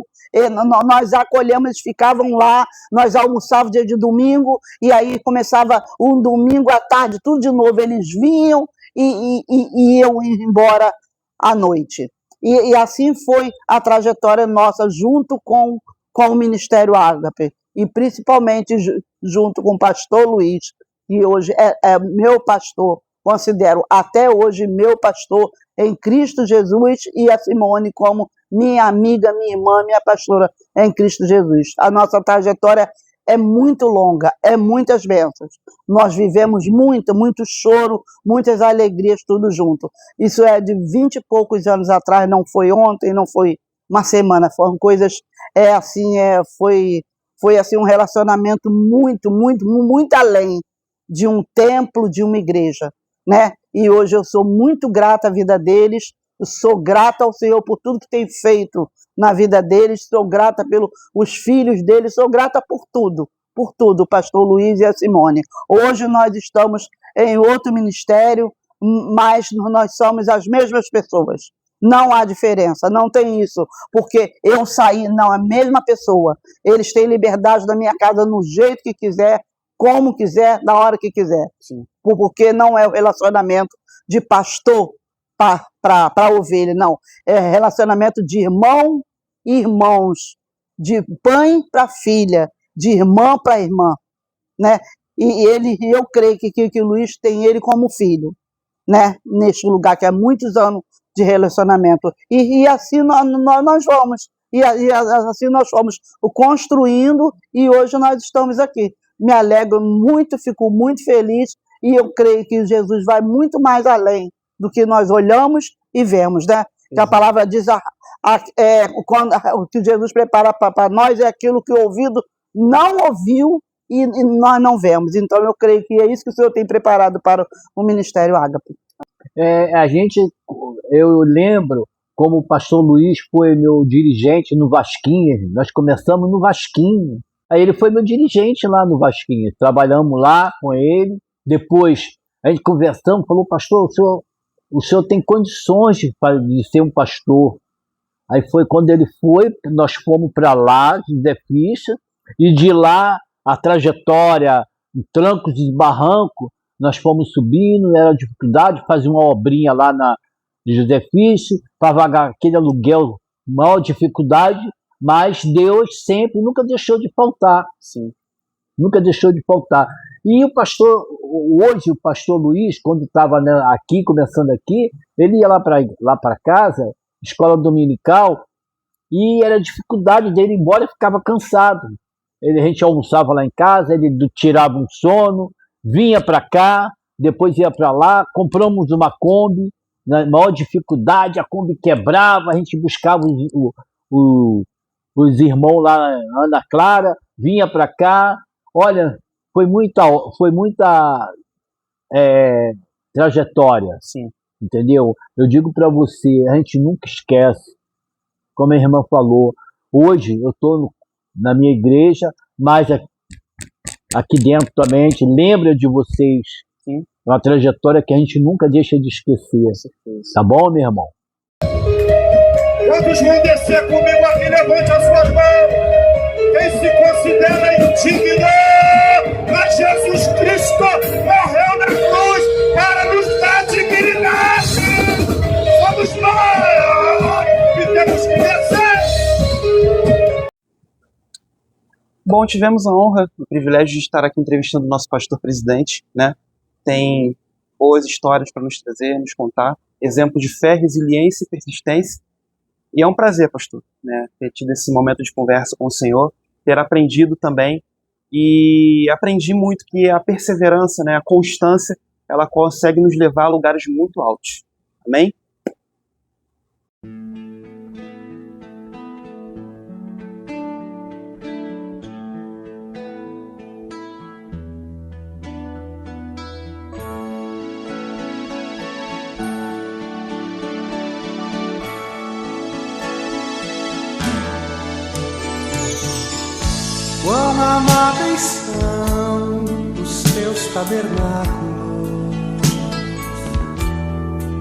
nós acolhemos, eles ficavam lá, nós almoçávamos dia de domingo, e aí começava um domingo à tarde, tudo de novo, eles vinham, e eu ia embora à noite. E assim foi a trajetória nossa, junto com o Ministério Ágape, e principalmente junto com o pastor Luiz, que hoje é meu pastor, considero até hoje meu pastor em Cristo Jesus, e a Simone como minha amiga, minha irmã, minha pastora em Cristo Jesus. A nossa trajetória é muito longa, é muitas bênçãos. Nós vivemos muito choro, muitas alegrias, tudo junto. Isso é de 20 e poucos anos atrás, não foi ontem, não foi uma semana, foram coisas, foi assim um relacionamento muito além de um templo, de uma igreja, né? E hoje eu sou muito grata à vida deles, eu sou grata ao Senhor por tudo que tem feito na vida deles, sou grata pelos filhos deles, sou grata por tudo, o pastor Luiz e a Simone. Hoje nós estamos em outro ministério, mas nós somos as mesmas pessoas. Não há diferença, não tem isso, porque eu saí, não, a mesma pessoa. Eles têm liberdade na minha casa no jeito que quiser, como quiser, na hora que quiser. Sim. Porque não é o relacionamento de pastor para ovelha, não. É relacionamento de irmão e irmãos, de pai para filha, de irmã para irmã, né? E eu creio que o Luiz tem ele como filho, né? Neste lugar que há muitos anos de relacionamento. E assim nós vamos. E assim nós fomos construindo, e hoje nós estamos aqui. Me alegro muito, fico muito feliz, e eu creio que Jesus vai muito mais além do que nós olhamos e vemos, né? Que a palavra diz, o que Jesus prepara para nós é aquilo que o ouvido não ouviu e nós não vemos. Então eu creio que é isso que o Senhor tem preparado para o Ministério Ágape. Eu lembro como o pastor Luiz foi meu dirigente no Vasquinhas. Nós começamos no Vasquinhas. Aí ele foi meu dirigente lá no Vasquinhas. Trabalhamos lá com ele. Depois a gente conversamos, falou, pastor, o senhor tem condições de ser um pastor. Aí foi quando ele foi, nós fomos para lá, de José Fischer, e de lá a trajetória, em trancos e barrancos, nós fomos subindo, era dificuldade, fazer uma obrinha lá de José Fischer, para pagar aquele aluguel, maior dificuldade, mas Deus sempre, nunca deixou de faltar. Sim. Nunca deixou de faltar. E hoje o pastor Luiz, quando estava aqui, começando aqui, ele ia lá para casa, escola dominical, e era dificuldade dele ir embora, ficava cansado. a gente almoçava lá em casa, ele tirava um sono, vinha para cá, depois ia para lá, compramos uma Kombi, na maior dificuldade, a Kombi quebrava, a gente buscava os irmãos lá na Ana Clara, vinha para cá. Olha, foi muita trajetória, Sim. entendeu? Eu digo para você, a gente nunca esquece, como a irmã falou, hoje eu estou na minha igreja, mas aqui dentro também a gente lembra de vocês. Sim. Uma trajetória que a gente nunca deixa de esquecer. Tá bom, meu irmão? Quantos vão descer comigo aqui? Levante as suas mãos. Quem se considera indigno, mas Jesus Cristo morreu na cruz para nos dar dignidade. Somos nós que temos que descer. Bom, tivemos a honra, o privilégio de estar aqui entrevistando o nosso pastor presidente, né? Tem boas histórias para nos trazer, nos contar, exemplos de fé, resiliência e persistência. E é um prazer, pastor, né, ter tido esse momento de conversa com o Senhor, ter aprendido também, e aprendi muito que a perseverança, né, a constância, ela consegue nos levar a lugares muito altos. Amém? Quão amáveis são os teus tabernáculos,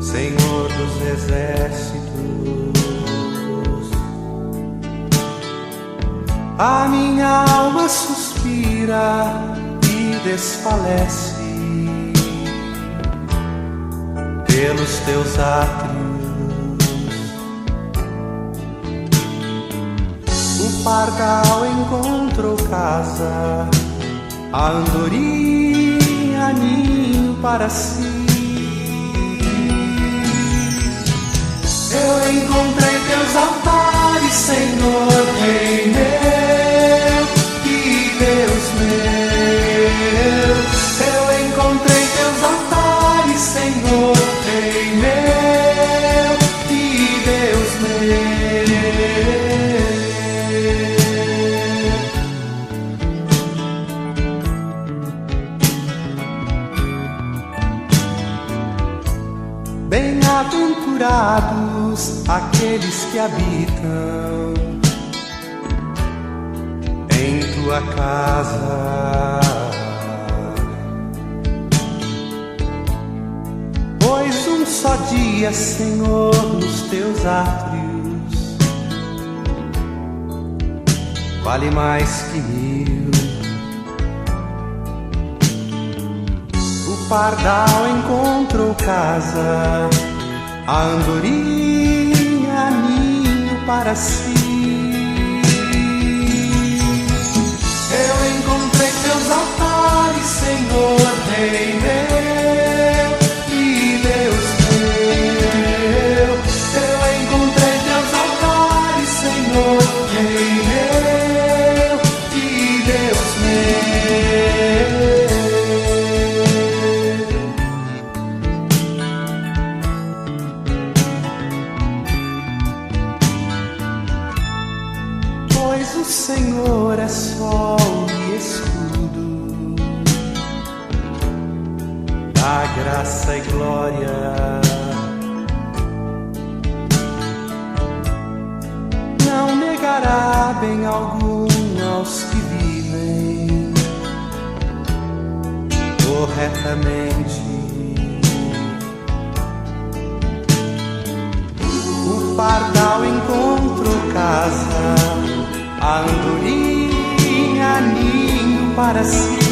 Senhor dos exércitos. A minha alma suspira e desfalece pelos teus átrios. O pardal encontrou casa, a andorinha ninho para si. Eu encontrei teus altares, Senhor, Rei meu e Deus meu. Eu encontrei teus altares, Senhor, Rei meu e Deus meu. Bem-aventurados aqueles que habitam em tua casa, pois um só dia, Senhor, nos teus átrios vale mais que 1000. O pardal encontrou casa, a andorinha ninho para si. Eu encontrei teus altares, Senhor, Rei meu e Deus meu. Eu encontrei teus altares, Senhor, Rei meu e Deus Pois o Senhor é sol e escudo, dá graça e glória. Não negará bem algum aos que vivem corretamente. O pardal encontrou casa, a andorinha ninho para si.